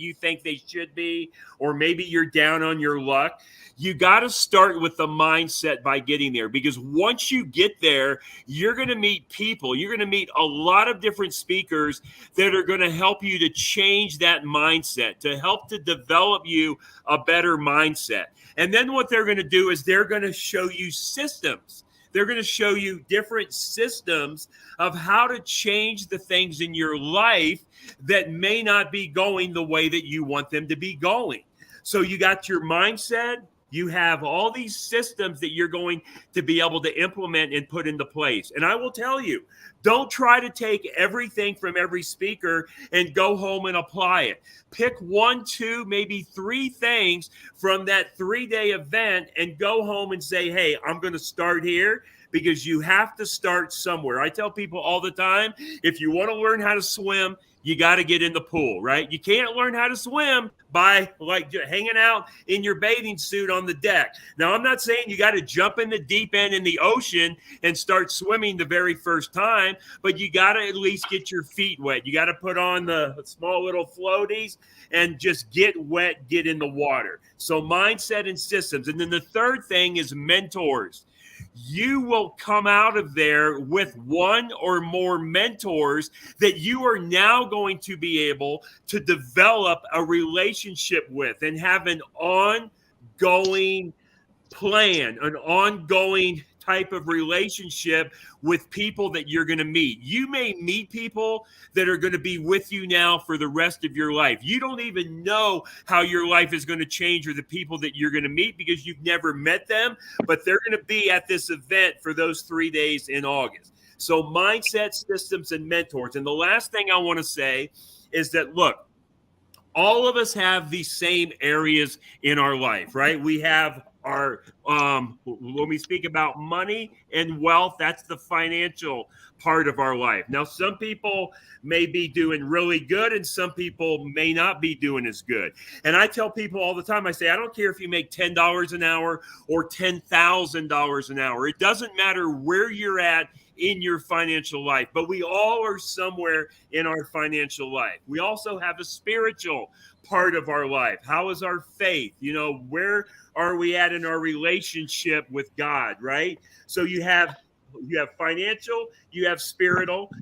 you think they should be, or maybe you're down on your luck, you got to start with the mindset by getting there. Because once you get there, you're going to meet people. You're going to meet a lot of different speakers that are going to help you to change that mindset, to help to develop you a better mindset. And then what they're going to do is they're going to show you systems. They're going to show you different systems of how to change the things in your life that may not be going the way that you want them to be going. So you got your mindset. You have all these systems that you're going to be able to implement and put into place. And I will tell you, don't try to take everything from every speaker and go home and apply it. Pick 1, 2, maybe 3 things from that 3-day event and go home and say, hey, I'm going to start here, because you have to start somewhere. I tell people all the time, if you want to learn how to swim, you got to get in the pool, right? You can't learn how to swim by like hanging out in your bathing suit on the deck. Now, I'm not saying you got to jump in the deep end in the ocean and start swimming the very first time, but you got to at least get your feet wet. You got to put on the small little floaties and just get wet, get in the water. So mindset and systems. And then the third thing is mentors. you will come out of there with one or more mentors that you are now going to be able to develop a relationship with and have an ongoing plan, an ongoing type of relationship with people that you're going to meet. You may meet people that are going to be with you now for the rest of your life. You don't even know how your life is going to change or the people that you're going to meet because you've never met them, but they're going to be at this event for those 3 days in August. So mindset, systems, and mentors. And the last thing I want to say is that, look, all of us have these same areas in our life, right? We have our, when we speak about money and wealth, that's the financial part of our life. Now, some people may be doing really good and some people may not be doing as good. And I tell people all the time, I say, I don't care if you make $10 an hour or $10,000 an hour. It doesn't matter where you're at in your financial life, but we all are somewhere in our financial life. We also have a spiritual part of our life. How is our faith? You know, where are we at in our relationship with God, right? So you have financial, you have spiritual,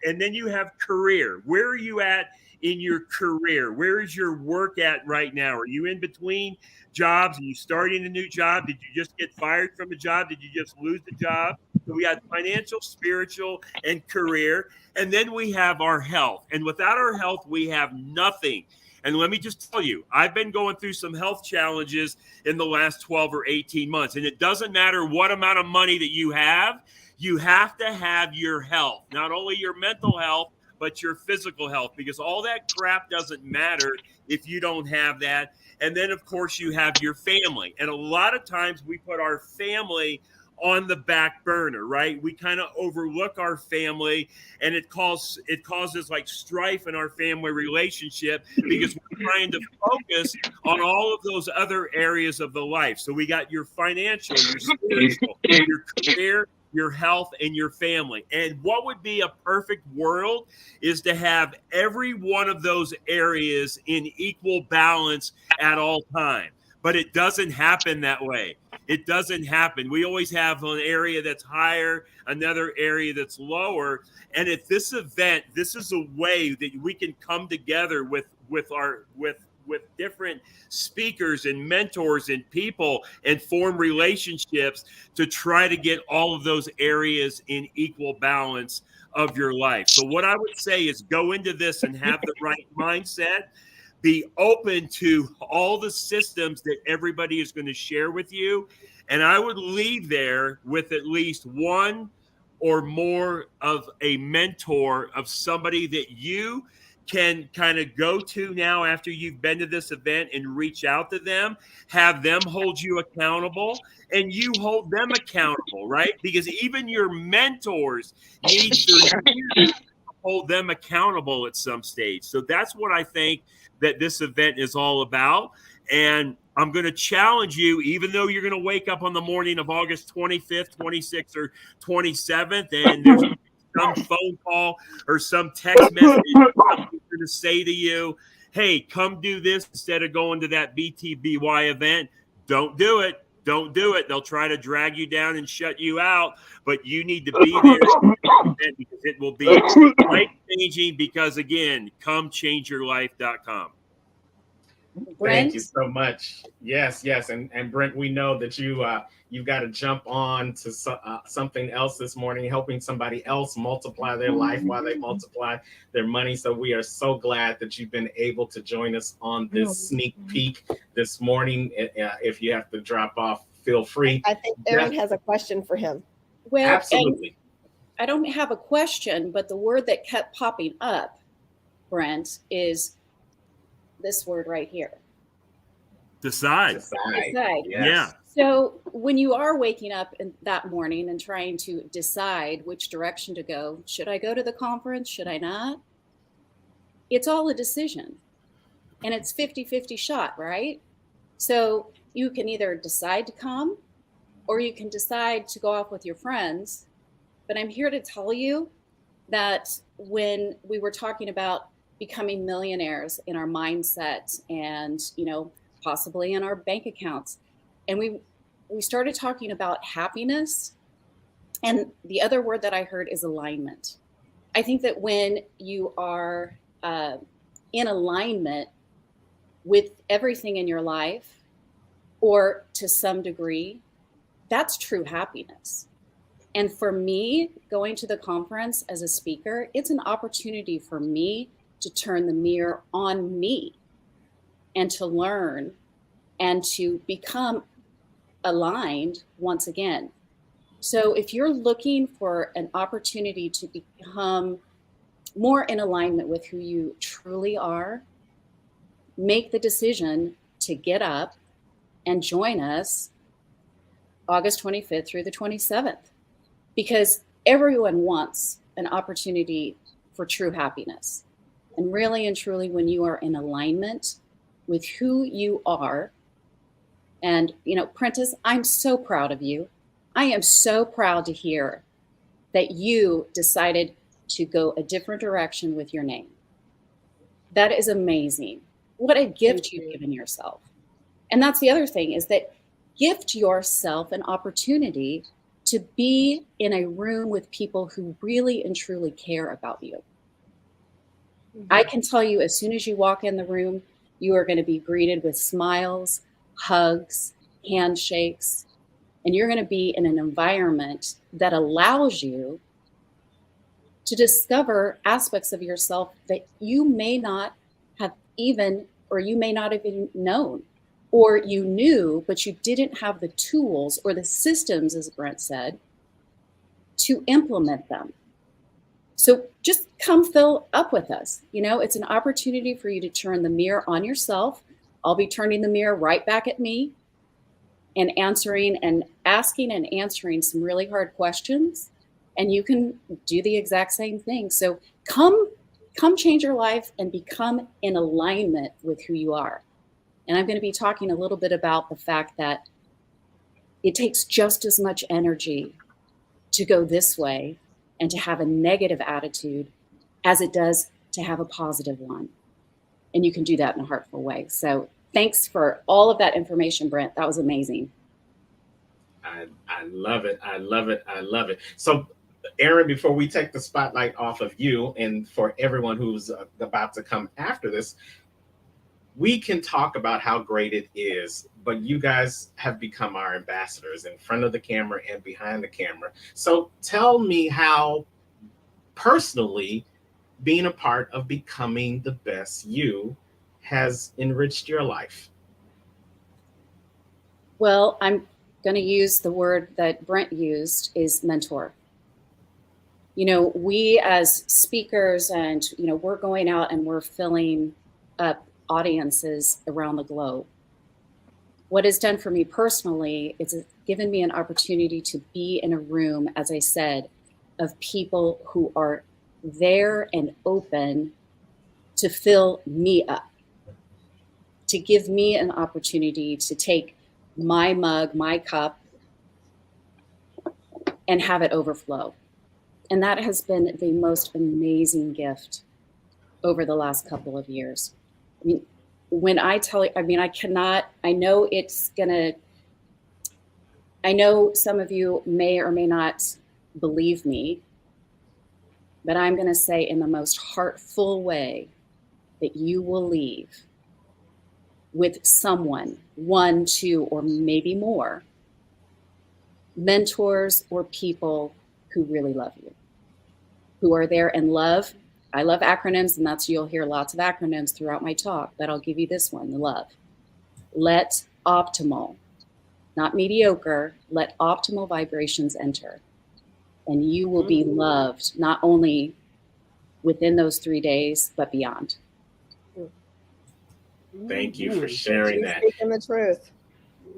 and then you have career. Where are you at in your career? Where is your work at right now? Are you in between jobs? Are you starting a new job? Did you just get fired from a job? Did you just lose the job? So we have financial, spiritual, and career. And then we have our health. And without our health, we have nothing. And let me just tell you, I've been going through some health challenges in the last 12 or 18 months. And it doesn't matter what amount of money that you have to have your health, not only your mental health, but your physical health, because all that crap doesn't matter if you don't have that. And then, of course, you have your family. And a lot of times we put our family on the back burner, right? We kind of overlook our family, and it causes like strife in our family relationship because we're trying to focus on all of those other areas of the life. So we got your financial, your spiritual, your career, your health, and your family. And what would be a perfect world is to have every one of those areas in equal balance at all times. But it doesn't happen that way. It doesn't happen. We always have an area that's higher, another area that's lower. And at this event, this is a way that we can come together with different speakers and mentors and people and form relationships to try to get all of those areas in equal balance of your life. So what I would say is go into this and have the right mindset. Be open to all the systems that everybody is going to share with you. And I would leave there with at least one or more of a mentor of somebody that you can kind of go to now after you've been to this event and reach out to them, have them hold you accountable, and you hold them accountable, right? Because even your mentors need to hold them accountable at some stage. So that's what I think that this event is all about. And I'm going to challenge you, even though you're going to wake up on the morning of August 25th, 26th, or 27th, and there's some phone call or some text message going to say to you, hey, come do this instead of going to that BTBY event. Don't do it. Don't do it. They'll try to drag you down and shut you out, but you need to be there because it will be life-changing because, again, comechangeyourlife.com. Brent? Thank you so much. Yes. And Brent, we know that you've got to jump on to something else this morning, helping somebody else multiply their life while they multiply their money. So we are so glad that you've been able to join us on this sneak peek this morning. If you have to drop off, feel free. I think Aaron has a question for him. Well, absolutely. I don't have a question, but the word that kept popping up, Brent, is this word right here. Decide. Decide. Yes. Yeah. So when you are waking up that morning and trying to decide which direction to go, should I go to the conference? Should I not? It's all a decision. And it's 50-50 shot, right? So you can either decide to come or you can decide to go off with your friends. But I'm here to tell you that when we were talking about becoming millionaires in our mindset and, possibly in our bank accounts, and we started talking about happiness, and the other word that I heard is alignment. I think that when you are in alignment with everything in your life, or to some degree, that's true happiness. And for me, going to the conference as a speaker, it's an opportunity for me to turn the mirror on me and to learn and to become aligned once again. So if you're looking for an opportunity to become more in alignment with who you truly are, make the decision to get up and join us August 25th through the 27th, because everyone wants an opportunity for true happiness. And really and truly, when you are in alignment with who you are, and, Prentice, I'm so proud of you. I am so proud to hear that you decided to go a different direction with your name. That is amazing. What a gift you've given yourself. And that's the other thing, is that gift yourself an opportunity to be in a room with people who really and truly care about you. I can tell you, as soon as you walk in the room, you are going to be greeted with smiles, hugs, handshakes, and you're going to be in an environment that allows you to discover aspects of yourself that you may not have even, or you may not have even known, or you knew, but you didn't have the tools or the systems, as Brent said, to implement them. So just come fill up with us. It's an opportunity for you to turn the mirror on yourself. I'll be turning the mirror right back at me and asking and answering some really hard questions. And you can do the exact same thing. So come change your life and become in alignment with who you are. And I'm going to be talking a little bit about the fact that it takes just as much energy to go this way and to have a negative attitude as it does to have a positive one. And you can do that in a heartful way. So thanks for all of that information, Brent. That was amazing. I love it. I love it. I love it. So, Aaron, before we take the spotlight off of you and for everyone who's about to come after this, we can talk about how great it is, but you guys have become our ambassadors in front of the camera and behind the camera. So tell me how personally being a part of becoming the best you has enriched your life. Well, I'm going to use the word that Brent used, is mentor. We as speakers and, we're going out and we're filling up audiences around the globe. What it's done for me personally is it's given me an opportunity to be in a room, as I said, of people who are there and open to fill me up, to give me an opportunity to take my mug, my cup, and have it overflow. And that has been the most amazing gift over the last couple of years. I mean, when I tell you, I know some of you may or may not believe me, but I'm going to say in the most heartful way that you will leave with someone, one, two, or maybe more, mentors or people who really love you, who are there and love. I love acronyms, and you'll hear lots of acronyms throughout my talk, but I'll give you this one, the love. Let optimal, not mediocre, let optimal vibrations enter. And you will be loved, not only within those 3 days, but beyond. Thank you for sharing that. Speaking the truth.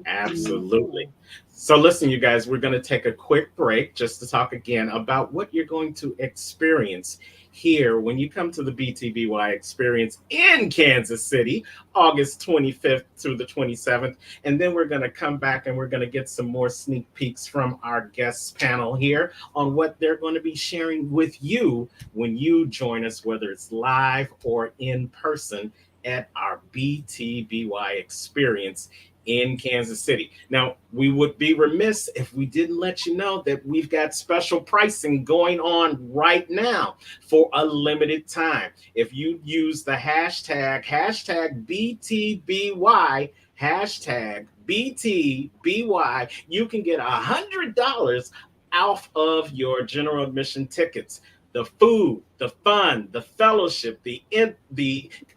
Absolutely. So listen, you guys, we're going to take a quick break just to talk again about what you're going to experience here when you come to the BTBY experience in Kansas City, August 25th through the 27th. And then we're going to come back and we're going to get some more sneak peeks from our guests panel here on what they're going to be sharing with you when you join us, whether it's live or in person at our BTBY experience in Kansas City. Now, we would be remiss if we didn't let you know that we've got special pricing going on right now for a limited time. If you use the hashtag BTBY, hashtag BTBY, you can get $100 off of your general admission tickets. The food, the fun, the fellowship, the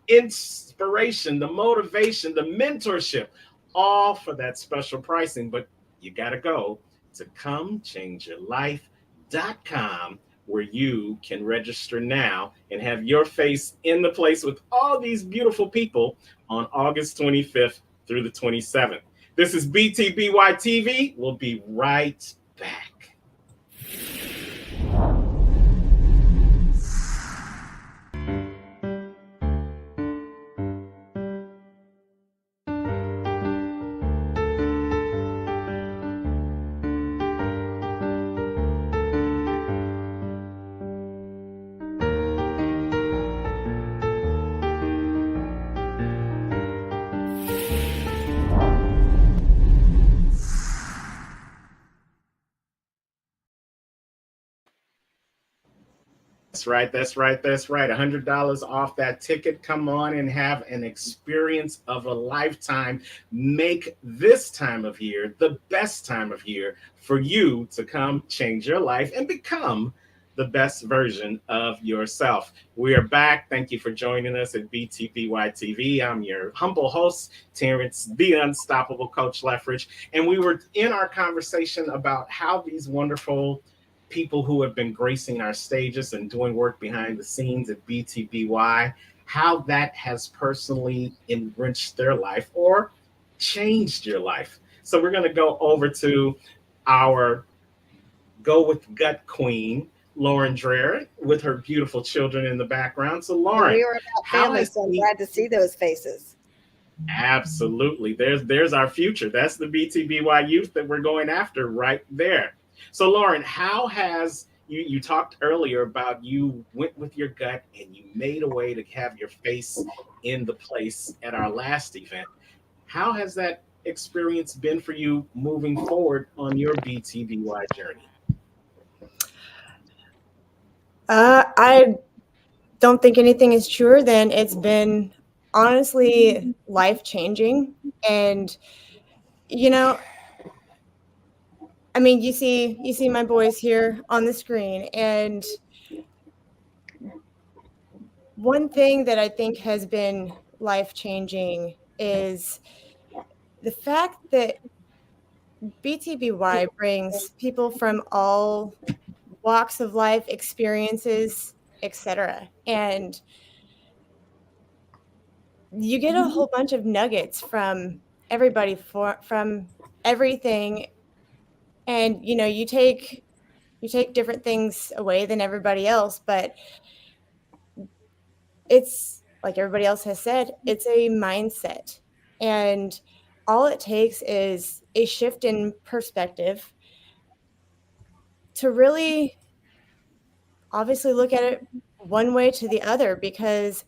inspiration, the motivation, the mentorship, all for that special pricing. But you got to go to comechangeyourlife.com, where you can register now and have your face in the place with all these beautiful people on August 25th through the 27th. This is BTBY TV. We'll be right back. That's right. $100 off that ticket. Come on and have an experience of a lifetime. Make this time of year the best time of year for you to come change your life and become the best version of yourself. We are back. Thank you for joining us at BTBY TV. I'm your humble host, Terrence, the Unstoppable Coach Leffridge. And we were in our conversation about how these wonderful people who have been gracing our stages and doing work behind the scenes at BTBY, how that has personally enriched their life or changed your life. So we're going to go over to our Go with Gut Queen, Lauren Dreher, with her beautiful children in the background. So Lauren, we were about family, so I'm glad to see those faces. Absolutely. There's our future. That's the BTBY youth that we're going after right there. So Lauren, how has you talked earlier about you went with your gut and you made a way to have your face in the place at our last event. How has that experience been for you moving forward on your BTBY journey? I don't think anything is truer than it's been honestly life-changing. And, you know, I mean, you see my boys here on the screen, and one thing that I think has been life-changing is the fact that BTBY brings people from all walks of life, experiences, etc. And you get a whole bunch of nuggets from everybody from everything. And you take different things away than everybody else, but it's like everybody else has said, it's a mindset. And all it takes is a shift in perspective to really obviously look at it one way to the other, because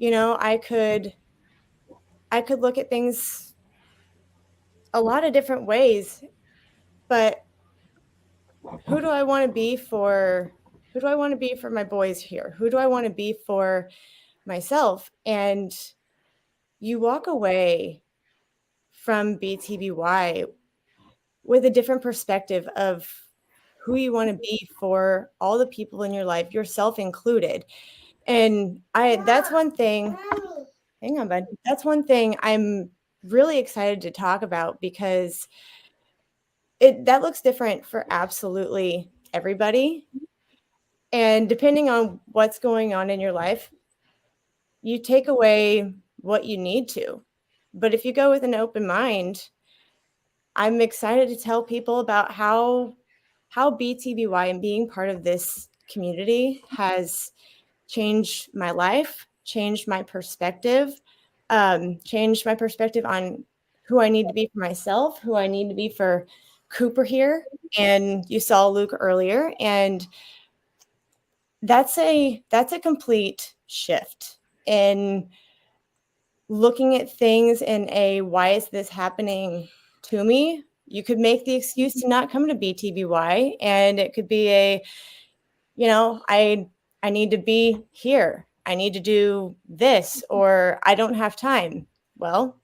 I could look at things a lot of different ways, but who do I want to be for my boys here? Who do I want to be for myself? And you walk away from BTBY with a different perspective of who you want to be for all the people in your life, yourself included. And that's one thing. Hang on, bud. That's one thing I'm really excited to talk about, because that looks different for absolutely everybody. And depending on what's going on in your life, you take away what you need to. But if you go with an open mind, I'm excited to tell people about how BTBY and being part of this community has changed my life, changed my perspective on who I need to be for myself, who I need to be for Cooper here. And you saw Luke earlier, and that's a complete shift in looking at things in a why is this happening to me? You could make the excuse to not come to BTBY, and it could be a, I need to be here. I need to do this, or I don't have time. Well,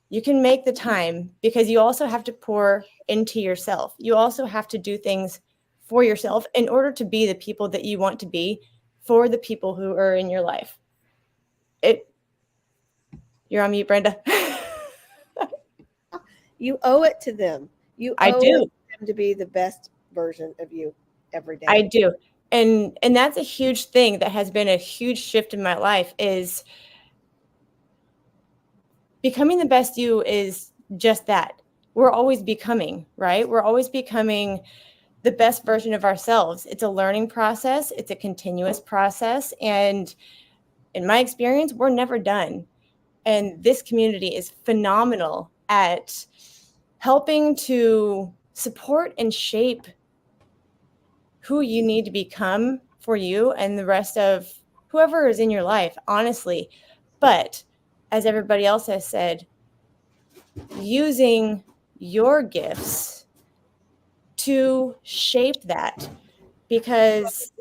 you can make the time, because you also have to pour into yourself. You also have to do things for yourself in order to be the people that you want to be for the people who are in your life. You're on mute, Brenda. You owe it to them. You I owe do. it to them to be the best version of you every day. I do. And that's a huge thing that has been a huge shift in my life, is becoming the best you is just that. We're always becoming, right? We're always becoming the best version of ourselves. It's a learning process. It's a continuous process. And in my experience, we're never done. And this community is phenomenal at helping to support and shape who you need to become for you and the rest of whoever is in your life, honestly. But as everybody else has said, using your gifts to shape that, because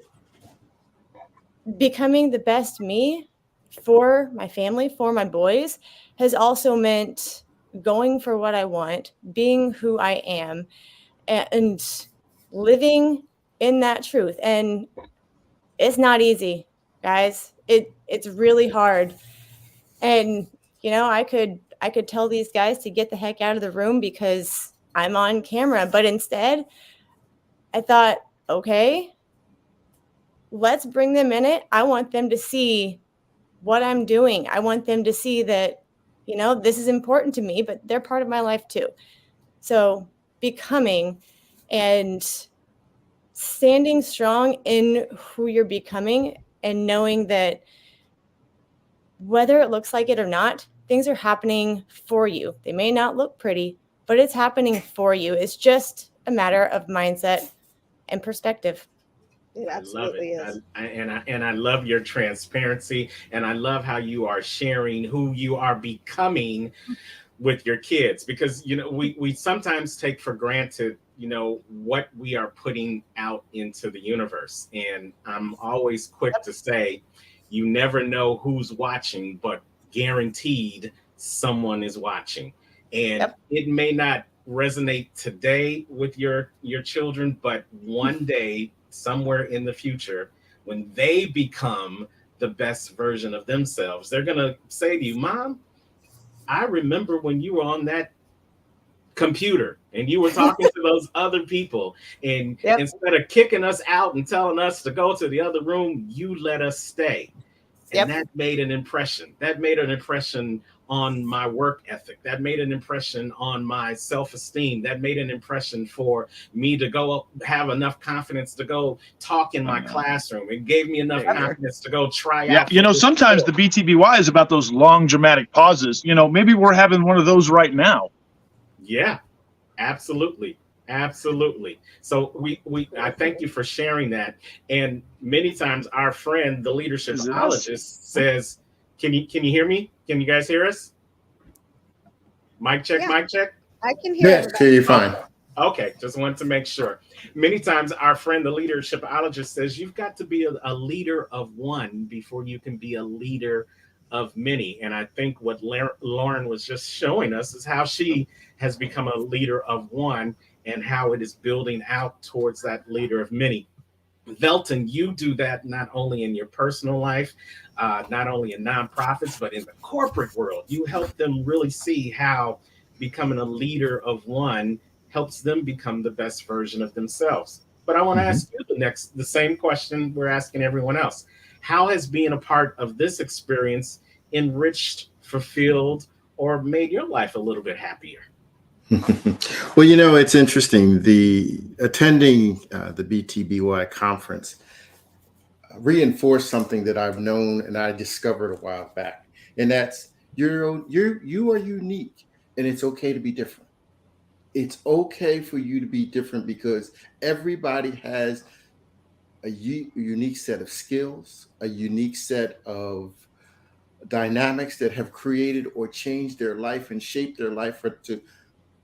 becoming the best me for my family, for my boys, has also meant going for what I want, being who I am, and living in that truth. And it's not easy, guys. It's really hard. And I could tell these guys to get the heck out of the room because I'm on camera, but instead I thought, okay, let's bring them in it. I want them to see what I'm doing. I want them to see that, this is important to me, but they're part of my life too. So becoming and standing strong in who you're becoming, and knowing that whether it looks like it or not, things are happening for you. They may not look pretty, but it's happening for you. It's just a matter of mindset and perspective. It I love it. absolutely is. And I love your transparency, and I love how you are sharing who you are becoming with your kids, because we sometimes take for granted what we are putting out into the universe. And I'm always quick to say, you never know who's watching, but guaranteed someone is watching. And Yep. it may not resonate today with your children, but one day, somewhere in the future, when they become the best version of themselves, they're going to say to you, Mom, I remember when you were on that computer and you were talking to those other people, and Yep. instead of kicking us out and telling us to go to the other room, you let us stay. And Yep. that made an impression. That made an impression on my work ethic. That made an impression on my self-esteem. That made an impression for me to go have enough confidence to go talk in my classroom. It gave me enough confidence to go try out. Sometimes the BTBY is about those long dramatic pauses. Maybe we're having one of those right now. Yeah, absolutely. Absolutely. So I thank you for sharing that. And many times our friend, the leadershipologist, says, can you hear me? Can you guys hear us? Mic check, Yeah. mic check. I can hear Yes, hear you fine. Okay, just wanted to make sure. Many times our friend, the leadershipologist, says you've got to be a leader of one before you can be a leader of many. And I think what Lauren was just showing us is how she has become a leader of one, and how it is building out towards that leader of many. Velton, you do that not only in your personal life, not only in nonprofits, but in the corporate world. You help them really see how becoming a leader of one helps them become the best version of themselves. But I want to ask you the same question we're asking everyone else. How has being a part of this experience enriched, fulfilled, or made your life a little bit happier? Well, it's interesting. The attending the BTBY conference reinforced something that I've known and I discovered a while back, and that's you are unique, and it's okay to be different. It's okay for you to be different, because everybody has a unique set of skills, a unique set of dynamics that have created or changed their life and shaped their life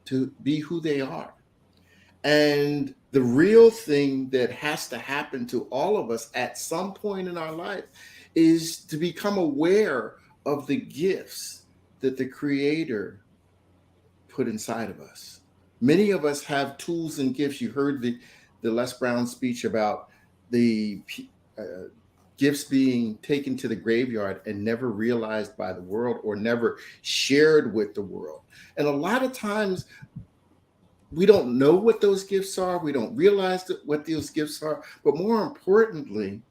to be who they are. And the real thing that has to happen to all of us at some point in our life is to become aware of the gifts that the Creator put inside of us. Many of us have tools and gifts. You heard the Les Brown speech about the gifts being taken to the graveyard and never realized by the world or never shared with the world. And a lot of times we don't know what those gifts are. We don't realize what those gifts are. But more importantly,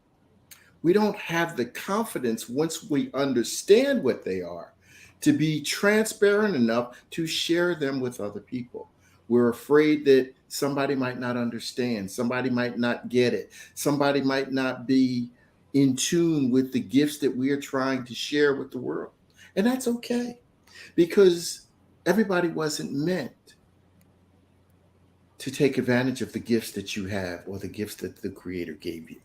we don't have the confidence once we understand what they are to be transparent enough to share them with other people. We're afraid that somebody might not understand, somebody might not get it, somebody might not be in tune with the gifts that we are trying to share with the world. And that's okay, because everybody wasn't meant to take advantage of the gifts that you have or the gifts that the Creator gave you.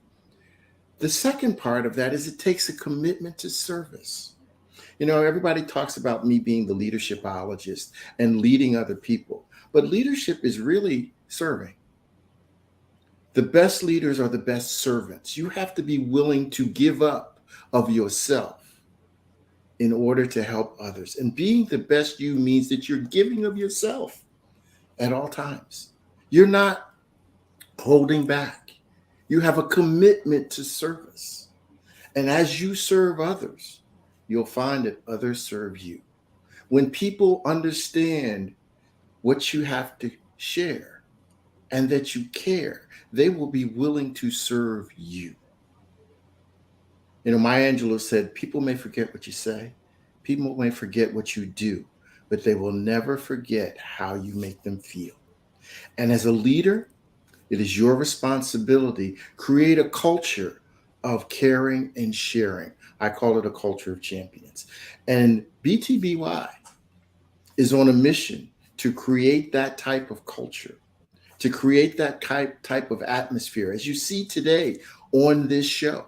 The second part of that is it takes a commitment to service. You know, everybody talks about me being the leadershipologist and leading other people, but leadership is really serving. The best leaders are the best servants. You have to be willing to give up of yourself in order to help others. And being the best you means that you're giving of yourself at all times. You're not holding back. You have a commitment to service. And as you serve others, you'll find that others serve you. When people understand what you have to share and that you care, they will be willing to serve you. You know, Maya Angelou said, people may forget what you say, people may forget what you do, but they will never forget how you make them feel. And as a leader, it is your responsibility. Create a culture of caring and sharing. I call it a culture of champions. And BTBY is on a mission to create that type of culture, to create that type of atmosphere. As you see today on this show,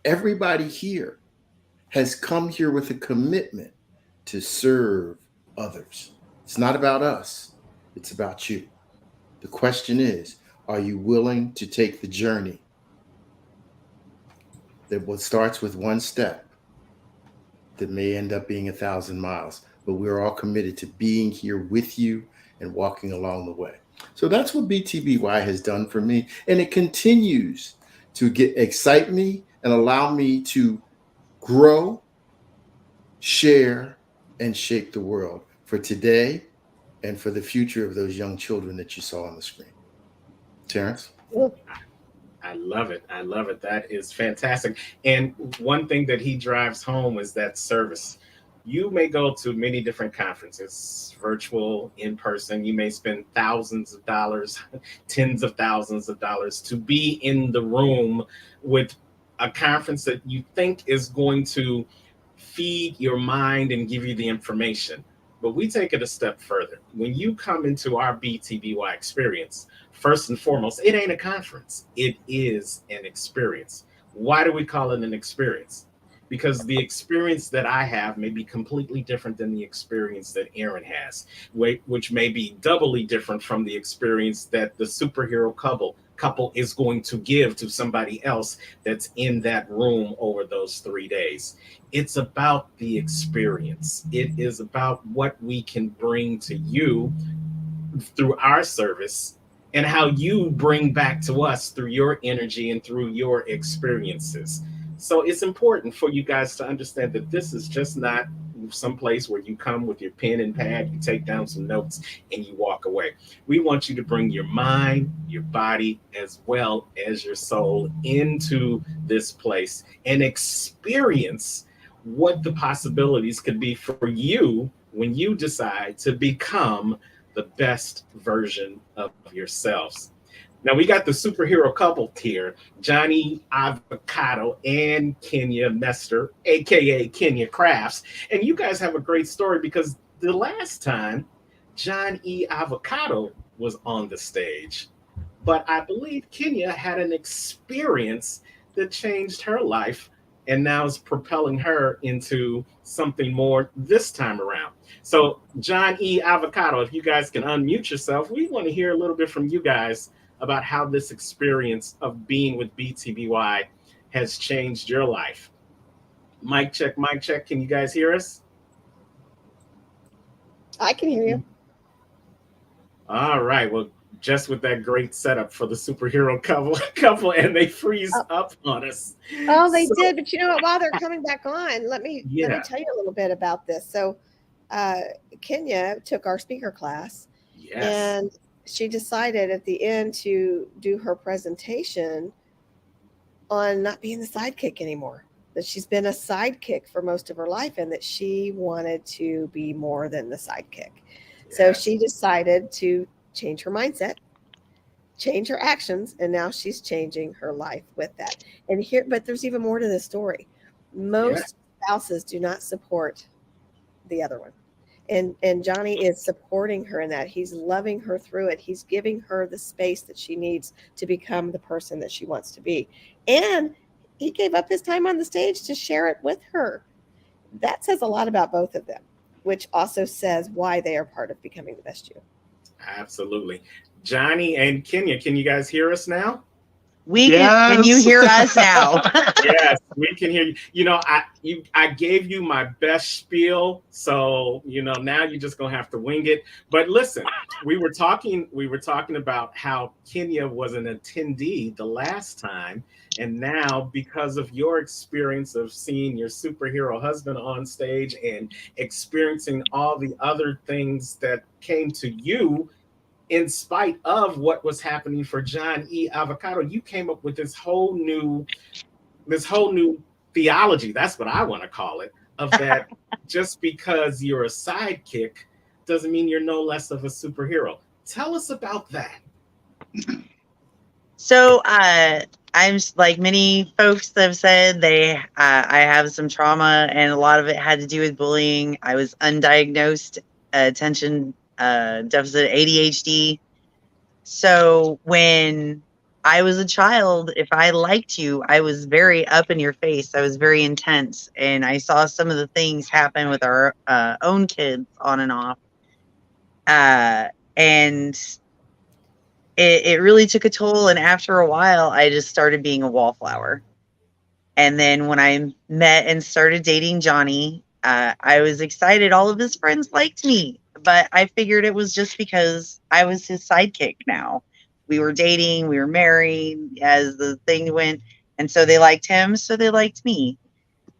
everybody here has come here with a commitment to serve others. It's not about us, it's about you. The question is, are you willing to take the journey that starts with one step that may end up being 1,000 miles? But we're all committed to being here with you and walking along the way. So that's what BTBY has done for me. And it continues to excite me and allow me to grow, share, and shape the world for today and for the future of those young children that you saw on the screen. Terrence? I love it. I love it. That is fantastic. And one thing that he drives home is that service. You may go to many different conferences, virtual, in person. You may spend thousands of dollars, tens of thousands of dollars to be in the room with a conference that you think is going to feed your mind and give you the information. But we take it a step further. When you come into our BTBY experience, first and foremost, it ain't a conference. It is an experience. Why do we call it an experience? Because the experience that I have may be completely different than the experience that Aaron has, which may be doubly different from the experience that the superhero couple is going to give to somebody else that's in that room over those 3 days. It's about the experience. It is about what we can bring to you through our service and how you bring back to us through your energy and through your experiences. So it's important for you guys to understand that this is just not some place where you come with your pen and pad, you take down some notes, and you walk away. We want you to bring your mind, your body, as well as your soul into this place and experience what the possibilities could be for you when you decide to become the best version of yourselves. Now we got the superhero couple here, Johnny Avocado and Kenya Mester, aka Kenya Crafts. And you guys have a great story because the last time John E. Avocado was on the stage, but I believe Kenya had an experience that changed her life and now is propelling her into something more this time around. So, John E. Avocado, if you guys can unmute yourself, we want to hear a little bit from you guys about how this experience of being with BTBY has changed your life. Mic check, mic check. Can you guys hear us? I can hear you. All right. Well, just with that great setup for the superhero couple, and they freeze up on us. Oh, they did. But you know what? While they're coming back on, let me tell you a little bit about this. So, Kenya took our speaker class, and she decided at the end to do her presentation on not being the sidekick anymore. That she's been a sidekick for most of her life, and that she wanted to be more than the sidekick. So she decided to change her mindset, change her actions, and now she's changing her life with that. And here, but there's even more to this story. Most spouses do not support the other one. And Johnny is supporting her in that. He's loving her through it. He's giving her the space that she needs to become the person that she wants to be. And he gave up his time on the stage to share it with her. That says a lot about both of them, which also says why they are part of becoming the best you. Absolutely. Johnny and Kenya, can you guys hear us now? We can you hear us now? Yes, we can hear you. You know, I gave you my best spiel, so now you're just gonna have to wing it. But listen, we were talking about how Kenya was an attendee the last time, and now because of your experience of seeing your superhero husband on stage and experiencing all the other things that came to you in spite of what was happening for John E. Avocado, you came up with this whole new theology, that's what I want to call it, of that just because you're a sidekick doesn't mean you're no less of a superhero. Tell us about that. So I'm like many folks have said, I have some trauma, and a lot of it had to do with bullying. I was undiagnosed attention deficit ADHD. So when I was a child, if I liked you, I was very up in your face. I was very intense, and I saw some of the things happen with our own kids on and off. And it really took a toll. And after a while, I just started being a wallflower. And then when I met and started dating Johnny, I was excited. All of his friends liked me, but I figured it was just because I was his sidekick now. We were dating, we were married as the thing went. And so they liked him, so they liked me.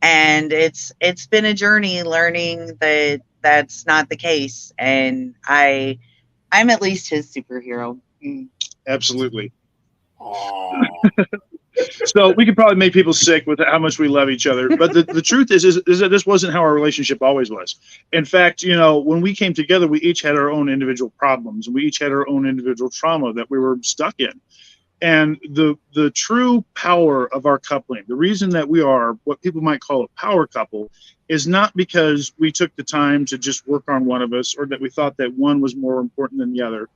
And it's been a journey learning that that's not the case. And I'm at least his superhero. Absolutely. So we could probably make people sick with how much we love each other. But the truth is that this wasn't how our relationship always was. In fact, when we came together, we each had our own individual problems. We each had our own individual trauma that we were stuck in. And the true power of our coupling, the reason that we are what people might call a power couple, is not because we took the time to just work on one of us, or that we thought that one was more important than the other.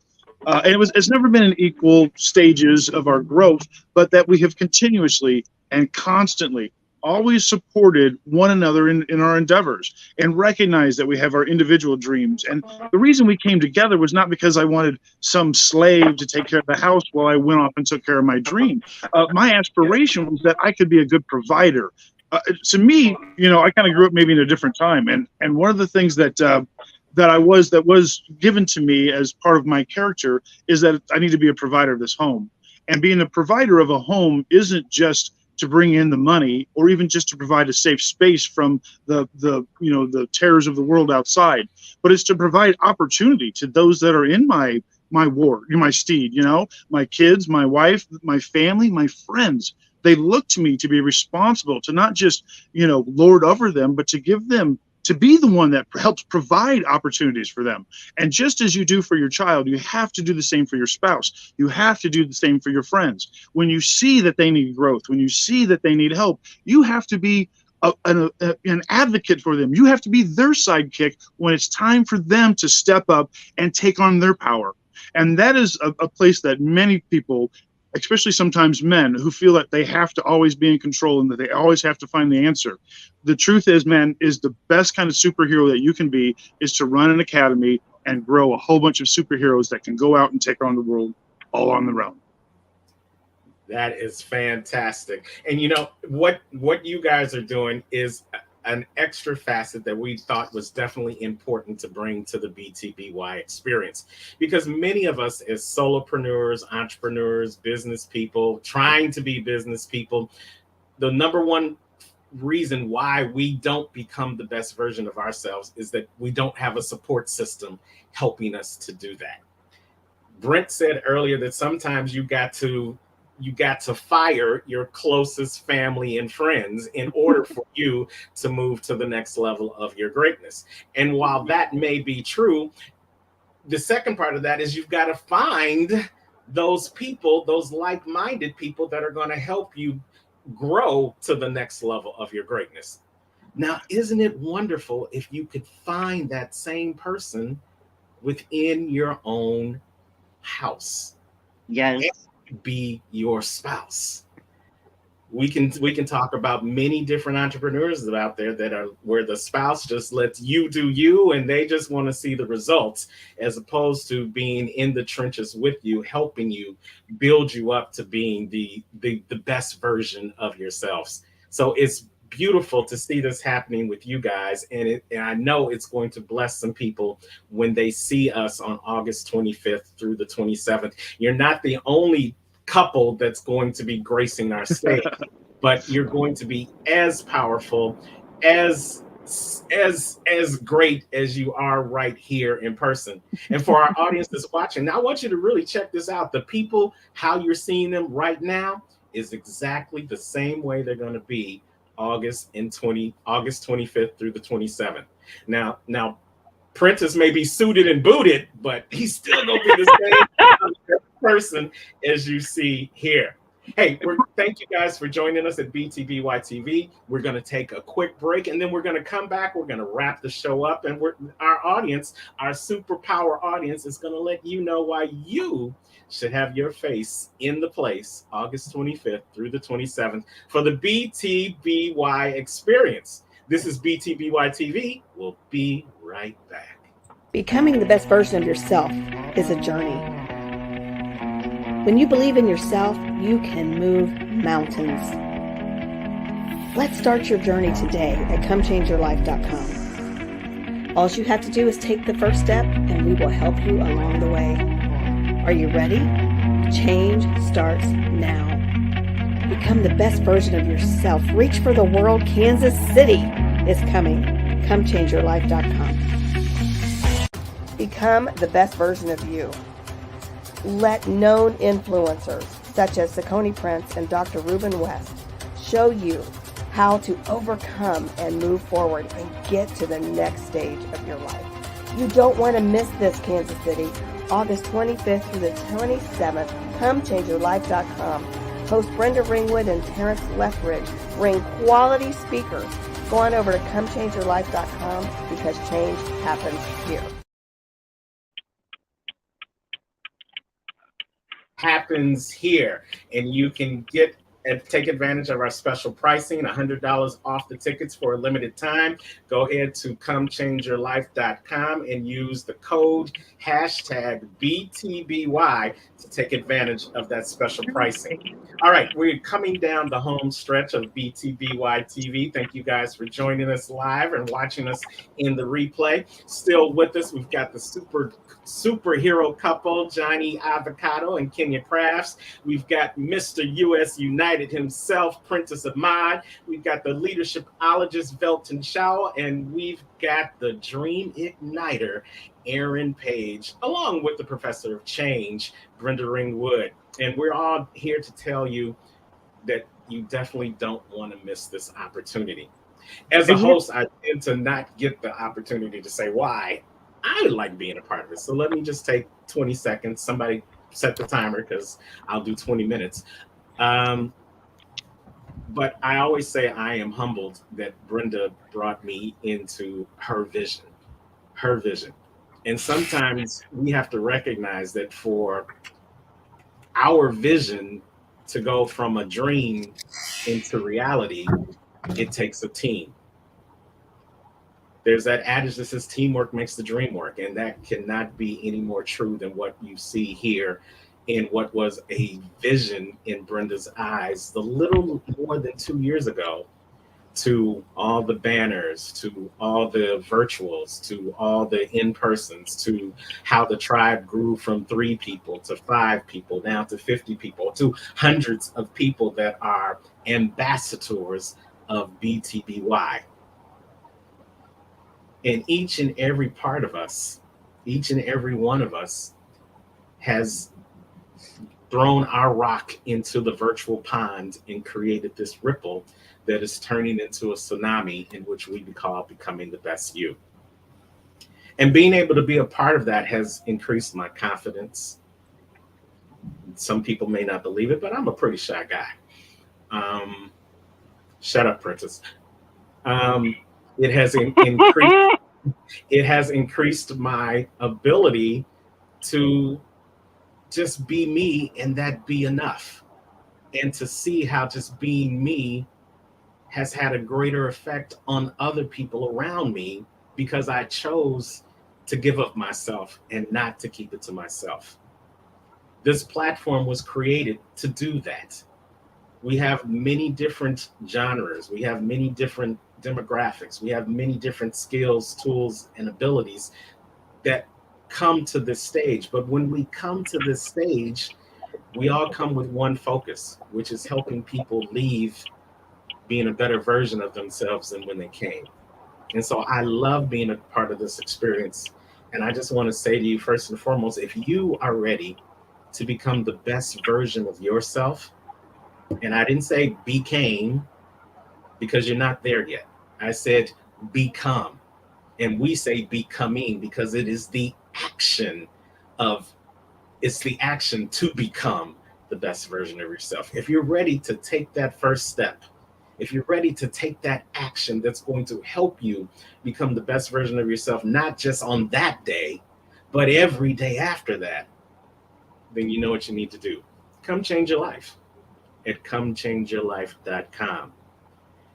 And it's never been in equal stages of our growth, but that we have continuously and constantly always supported one another in our endeavors, and recognized that we have our individual dreams. And the reason we came together was not because I wanted some slave to take care of the house while I went off and took care of my dream. My aspiration was that I could be a good provider. To me, I kind of grew up maybe in a different time. And one of the things that was given to me as part of my character is that I need to be a provider of this home. And being a provider of a home isn't just to bring in the money, or even just to provide a safe space from the terrors of the world outside, but it's to provide opportunity to those that are in my ward, my steed, my kids, my wife, my family, my friends. They look to me to be responsible, to not just, lord over them, but to give them, to be the one that helps provide opportunities for them. And just as you do for your child, you have to do the same for your spouse. You have to do the same for your friends. When you see that they need growth, when you see that they need help, you have to be an advocate for them. You have to be their sidekick when it's time for them to step up and take on their power. And that is a place that many people especially sometimes men who feel that they have to always be in control and that they always have to find the answer. The truth is, man, is the best kind of superhero that you can be is to run an academy and grow a whole bunch of superheroes that can go out and take on the world all on their own. That is fantastic. And you know what you guys are doing is an extra facet that we thought was definitely important to bring to the BTBY experience, because many of us as solopreneurs, entrepreneurs, business people, trying to be business people, the number one reason why we don't become the best version of ourselves is that we don't have a support system helping us to do that. Brent said earlier that sometimes you got to fire your closest family and friends in order for you to move to the next level of your greatness. And while that may be true, the second part of that is you've got to find those people, those like-minded people that are going to help you grow to the next level of your greatness. Now, isn't it wonderful if you could find that same person within your own house? Yes. Be your spouse. We can talk about many different entrepreneurs out there that are where the spouse just lets you do you and they just want to see the results, as opposed to being in the trenches with you, helping you build you up to being the best version of yourselves. So it's beautiful to see this happening with you guys, and I know it's going to bless some people when they see us on August 25th through the 27th. You're not the only couple that's going to be gracing our stage, but you're going to be as powerful, as great as you are right here in person. And for our audience that's watching, now I want you to really check this out. The people, how you're seeing them right now is exactly the same way they're going to be August 25th through the 27th. Now Prentice may be suited and booted, but he's still gonna be the same person as you see here. Hey, thank you guys for joining us at BTBY TV. We're going to take a quick break, and then we're going to come back. We're going to wrap the show up, and our audience, our superpower audience, is going to let you know why you should have your face in the place August 25th through the 27th for the BTBY experience. This is BTBY TV. We'll be right back. Becoming the best version of yourself is a journey. When you believe in yourself, you can move mountains. Let's start your journey today at ComeChangeYourLife.com. All you have to do is take the first step, and we will help you along the way. Are you ready? Change starts now. Become the best version of yourself. Reach for the world. Kansas City is coming. ComeChangeYourLife.com. Become the best version of you. Let known influencers such as Saucony Prince and Dr. Ruben West show you how to overcome and move forward and get to the next stage of your life. You don't want to miss this, Kansas City. August 25th through the 27th, ComeChangeYourLife.com. Host Brenda Ringwood and Terrence Lethbridge bring quality speakers. Go on over to ComeChangeYourLife.com because change happens here. Happens here, and you can take advantage of our special pricing, $100 off the tickets for a limited time. Go ahead to ComeChangeYourLife.com and use the code #BTBY to take advantage of that special pricing. All right, we're coming down the home stretch of BTBY TV. Thank you guys for joining us live and watching us in the replay. Still with us, we've got the superhero couple, Johnny Avocado and Kenya Crafts. We've got Mr. US United himself, Prentice Ahmad. We've got the leadershipologist, Velton Shaw, and we've got the dream igniter, Aaron Page, along with the professor of change, Brenda Ringwood. And we're all here to tell you that you definitely don't want to miss this opportunity. As a host, I tend to not get the opportunity to say why I like being a part of it. So let me just take 20 seconds. Somebody set the timer because I'll do 20 minutes. But I always say I am humbled that Brenda brought me into her vision. And sometimes we have to recognize that for our vision to go from a dream into reality, it takes a team. There's that adage that says teamwork makes the dream work, and that cannot be any more true than what you see here in what was a vision in Brenda's eyes the little more than 2 years ago, to all the banners, to all the virtuals, to all the in-persons, to how the tribe grew from 3 people to 5 people, down to 50 people, to hundreds of people that are ambassadors of BTBY. And each and every part of us, each and every one of us has thrown our rock into the virtual pond and created this ripple that is turning into a tsunami in which we call becoming the best you. And being able to be a part of that has increased my confidence. Some people may not believe it, but I'm a pretty shy guy. Shut up, Princess. It has increased. It has increased my ability to just be me and that be enough, and to see how just being me has had a greater effect on other people around me because I chose to give up myself and not to keep it to myself. This platform was created to do that. We have many different genres, we have many different demographics, we have many different skills, tools, and abilities that come to this stage. But when we come to this stage, we all come with one focus, which is helping people leave being a better version of themselves than when they came. And so I love being a part of this experience. And I just want to say to you, first and foremost, if you are ready to become the best version of yourself, and I didn't say became, because you're not there yet. I said become. And we say becoming because it is the action of, it's the action to become the best version of yourself. If you're ready to take that first step, if you're ready to take that action that's going to help you become the best version of yourself, not just on that day, but every day after that, then you know what you need to do. Come change your life at comechangeyourlife.com.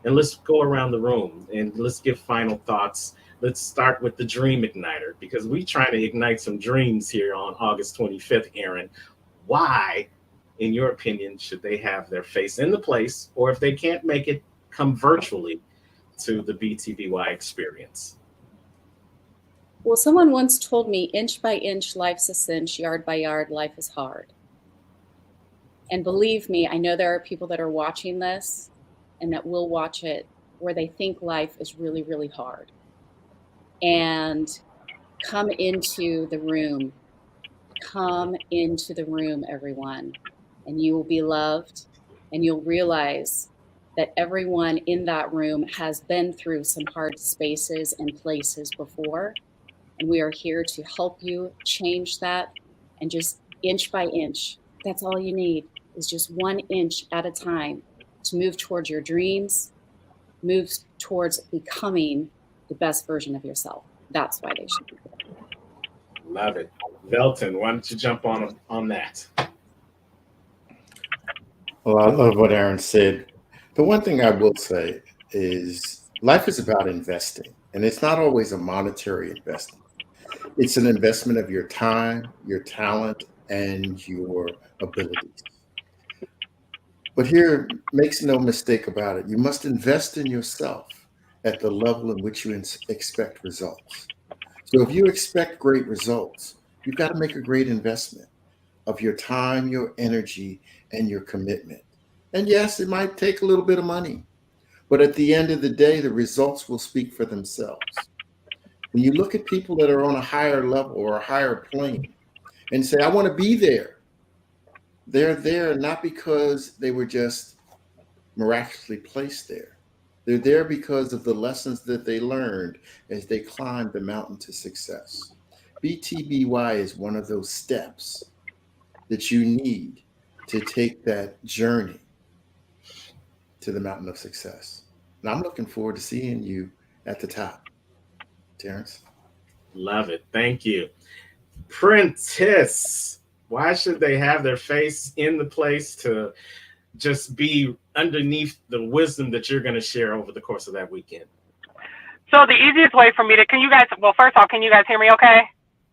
And let's go around the room and let's give final thoughts. Let's start with the Dream Igniter, because we're trying to ignite some dreams here on August 25th, Aaron. Why, in your opinion, should they have their face in the place, or if they can't make it, come virtually to the BTBY experience? Well, someone once told me, inch by inch, life's a cinch, yard by yard, life is hard. And believe me, I know there are people that are watching this and that will watch it where they think life is really, really hard. And come into the room. Come into the room, everyone, and you will be loved, and you'll realize that everyone in that room has been through some hard spaces and places before, and we are here to help you change that. And just inch by inch, that's all you need, is just 1 inch at a time to move towards your dreams, move towards becoming the best version of yourself. That's why they should be there. Love it. Velton, why don't you jump on that? Well, I love what Aaron said. The one thing I will say is life is about investing, and it's not always a monetary investment. It's an investment of your time, your talent, and your abilities. But here, makes no mistake about it, you must invest in yourself at the level in which you expect results. So if you expect great results, you've got to make a great investment of your time, your energy, and your commitment. And yes, it might take a little bit of money, but at the end of the day, the results will speak for themselves. When you look at people that are on a higher level or a higher plane and say, I want to be there, they're there not because they were just miraculously placed there. They're there because of the lessons that they learned as they climbed the mountain to success. BTBY is one of those steps that you need to take that journey to the mountain of success. And I'm looking forward to seeing you at the top, Terrence. Love it. Thank you. Prentice, Why should they have their face in the place to just be underneath the wisdom that you're going to share over the course of that weekend? So the easiest way for me to, first off, can you guys hear me okay?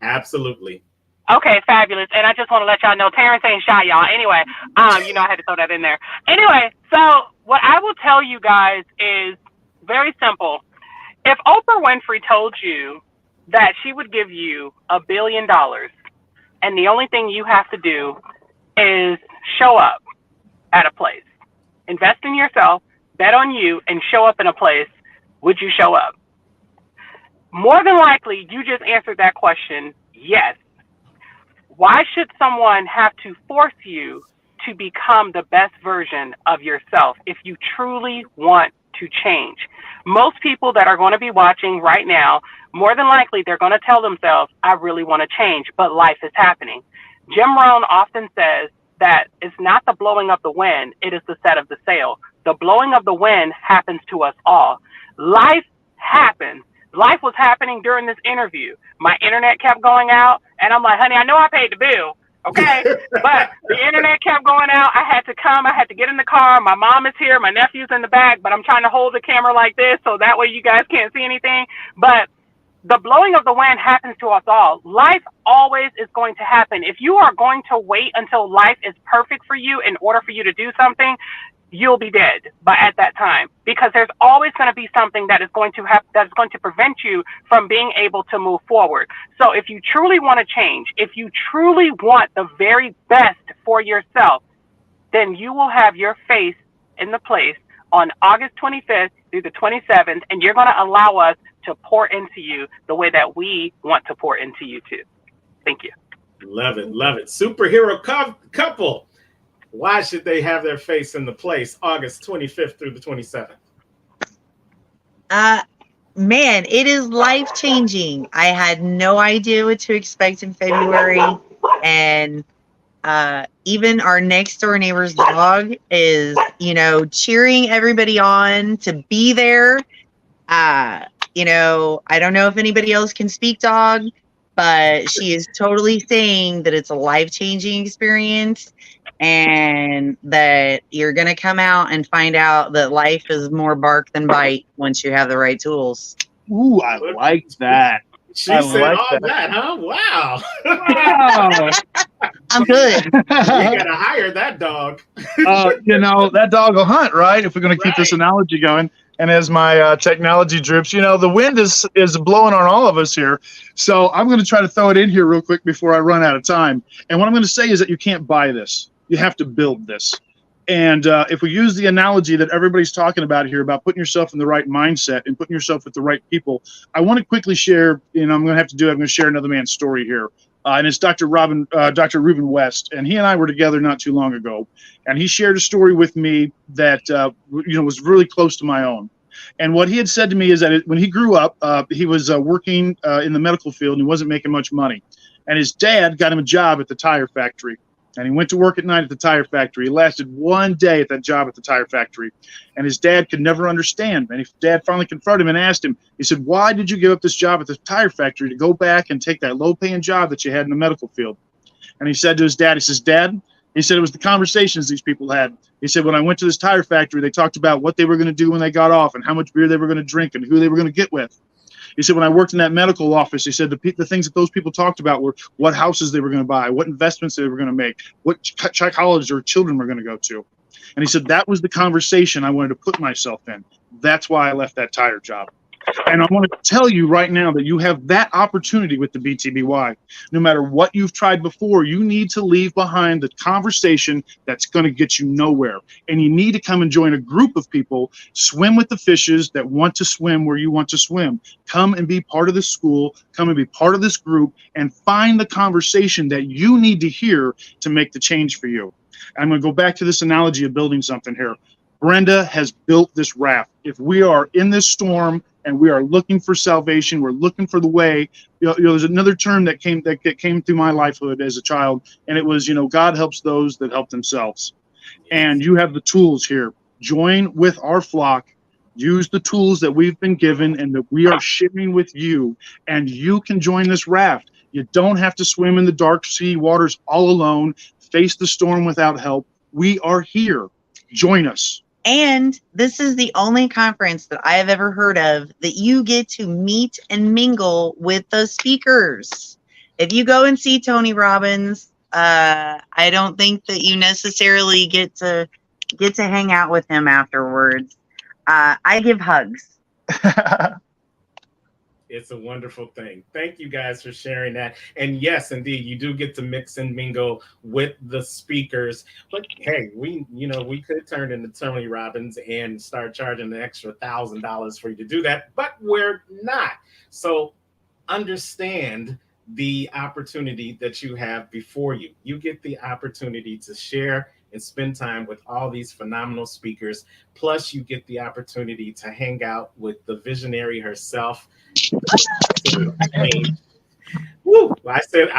Absolutely. Okay, fabulous. And I just want to let y'all know, Terrence ain't shy, y'all. Anyway, I had to throw that in there. Anyway, so what I will tell you guys is very simple. If Oprah Winfrey told you that she would give you $1 billion and the only thing you have to do is show up at a place, invest in yourself, bet on you, and show up in a place, would you show up? More than likely, you just answered that question, yes. Why should someone have to force you to become the best version of yourself if you truly want to change? Most people that are going to be watching right now, more than likely, they're going to tell themselves, I really want to change, but life is happening. Jim Rohn often says that it's not the blowing of the wind, it is the set of the sail. The blowing of the wind happens to us all. Life happens. Life was happening during this interview. My internet kept going out, and I'm like, honey, I know I paid the bill, okay? But the internet kept going out. I had to come. I had to get in the car. My mom is here. My nephew's in the back, but I'm trying to hold the camera like this so that way you guys can't see anything. But the blowing of the wind happens to us all. Life always is going to happen. If you are going to wait until life is perfect for you in order for you to do something, you'll be dead at that time, because there's always going to be something that is going to that's going to prevent you from being able to move forward. So if you truly want to change, if you truly want the very best for yourself, then you will have your face in the place on August 25th through the 27th, and you're going to allow us to pour into you the way that we want to pour into you too. Thank you. Love it. Love it. Superhero couple. Why should they have their face in the place August 25th through the 27th? Man, it is life-changing. I had no idea what to expect in February. And even our next door neighbor's dog is, cheering everybody on to be there. I don't know if anybody else can speak dog, but she is totally saying that it's a life-changing experience, and that you're going to come out and find out that life is more bark than bite once you have the right tools. Ooh, I like that. She said like all that, huh? Wow. Wow. I'm good. You gotta hire that dog. That dog will hunt, right? If we're going to keep this analogy going. And as my technology drips, the wind is blowing on all of us here. So I'm going to try to throw it in here real quick before I run out of time. And what I'm going to say is that you can't buy this. You have to build this. And if we use the analogy that everybody's talking about here about putting yourself in the right mindset and putting yourself with the right people, I want to quickly share, I'm going to share another man's story here. And it's Dr. Reuben West. And he and I were together not too long ago. And he shared a story with me that, was really close to my own. And what he had said to me is that when he grew up, he was working in the medical field and he wasn't making much money. And his dad got him a job at the tire factory. And he went to work at night at the tire factory. He lasted one day at that job at the tire factory. And his dad could never understand. And his dad finally confronted him and asked him, he said, why did you give up this job at the tire factory to go back and take that low-paying job that you had in the medical field? And he said to his dad, he says, Dad, he said, it was the conversations these people had. He said, when I went to this tire factory, they talked about what they were going to do when they got off and how much beer they were going to drink and who they were going to get with. He said, when I worked in that medical office, he said, the things that those people talked about were what houses they were going to buy, what investments they were going to make, what college their children were going to go to. And he said, that was the conversation I wanted to put myself in. That's why I left that tire job. And I want to tell you right now that you have that opportunity with the BTBY. No matter what you've tried before, you need to leave behind the conversation that's going to get you nowhere. And you need to come and join a group of people, swim with the fishes that want to swim where you want to swim. Come and be part of this school, come and be part of this group, and find the conversation that you need to hear to make the change for you. I'm going to go back to this analogy of building something here. Brenda has built this raft. If we are in this storm and we are looking for salvation, we're looking for the way. There's another term that came through my lifehood as a child, and it was, God helps those that help themselves. And you have the tools here. Join with our flock. Use the tools that we've been given and that we are sharing with you, and you can join this raft. You don't have to swim in the dark sea waters all alone, face the storm without help. We are here. Join us. And this is the only conference that I have ever heard of that you get to meet and mingle with the speakers. If you go and see Tony Robbins, I don't think that you necessarily get to hang out with him afterwards. I give hugs. It's a wonderful thing. Thank you guys for sharing that. And yes, indeed, you do get to mix and mingle with the speakers. But hey, we could turn into Tony Robbins and start charging an extra $1,000 for you to do that, but we're not. So understand the opportunity that you have before you. You get the opportunity to share and spend time with all these phenomenal speakers. Plus, you get the opportunity to hang out with the visionary herself. Woo, I said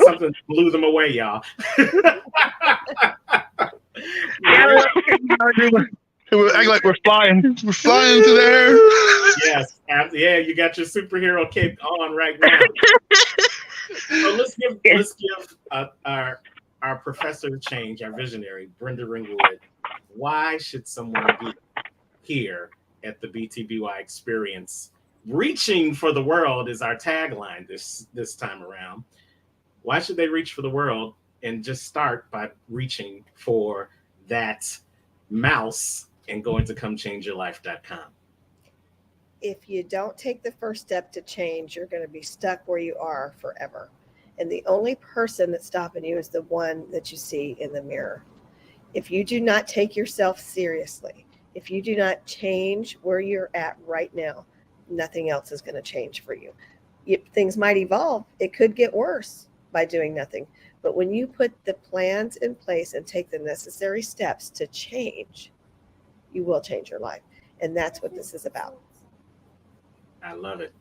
something to blew them away, y'all. We're acting like we're flying. We're flying through the air. Yes, yeah, you got your superhero cape on right now. So let's give our professor of change, our visionary, Brenda Ringwood. Why should someone be here at the BTBY experience? Reaching for the world is our tagline this time around. Why should they reach for the world? And just start by reaching for that mouse and going to comechangeyourlife.com. If you don't take the first step to change, you're going to be stuck where you are forever. And the only person that's stopping you is the one that you see in the mirror. If you do not take yourself seriously, if you do not change where you're at right now, nothing else is going to change for you. Things might evolve. It could get worse by doing nothing. But when you put the plans in place and take the necessary steps to change, you will change your life. And that's what this is about. I love it.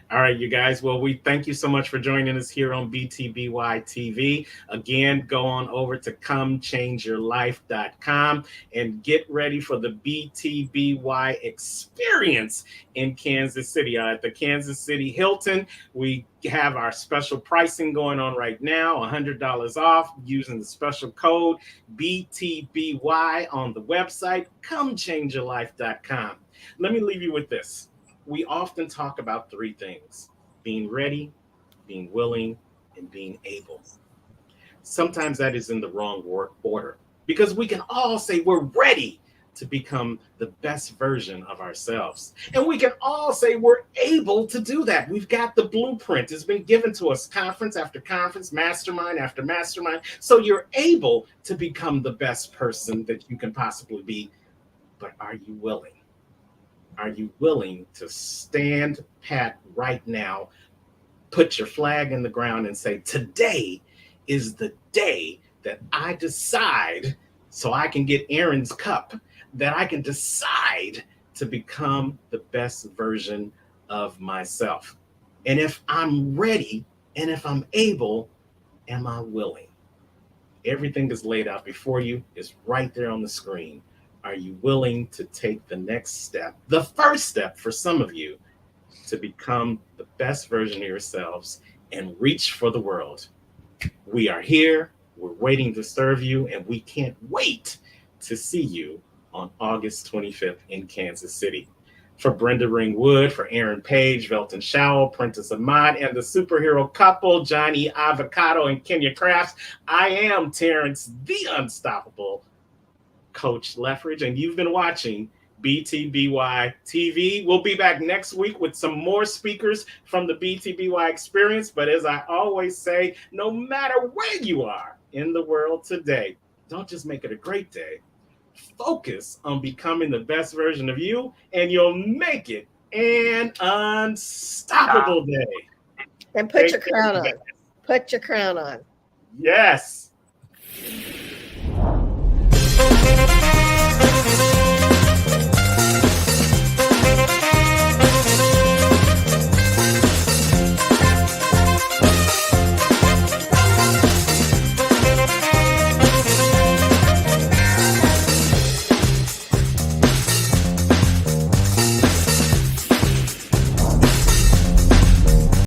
All right, you guys. Well, we thank you so much for joining us here on BTBY TV. Again, go on over to comechangeyourlife.com and get ready for the BTBY experience in Kansas City. At the Kansas City Hilton, we have our special pricing going on right now, $100 off using the special code BTBY on the website, comechangeyourlife.com. Let me leave you with this. We often talk about three things: being ready, being willing, and being able. Sometimes that is in the wrong order, because we can all say we're ready to become the best version of ourselves. And we can all say we're able to do that. We've got the blueprint. It's been given to us conference after conference, mastermind after mastermind. So you're able to become the best person that you can possibly be. But are you willing? Are you willing to stand pat right now, put your flag in the ground and say, today is the day that I decide, so I can get Aaron's cup, that I can decide to become the best version of myself? And if I'm ready and if I'm able, am I willing? Everything is laid out before you. It's right there on the screen. Are you willing to take the next step, the first step for some of you, to become the best version of yourselves and reach for the world? We are here. We're waiting to serve you, and we can't wait to see you on August 25th in Kansas City. For Brenda Ringwood, for Aaron Page, Velton Showell, Prentice Ahmad, and the superhero couple, Johnny Avocado and Kenya Crafts, I am Terrence, the Unstoppable Coach Leffridge, and you've been watching BTBY TV. We'll be back next week with some more speakers from the BTBY experience. But as I always say, no matter where you are in the world today, don't just make it a great day. Focus on becoming the best version of you, and you'll make it an unstoppable day. And put your crown on. Put your crown on. Yes.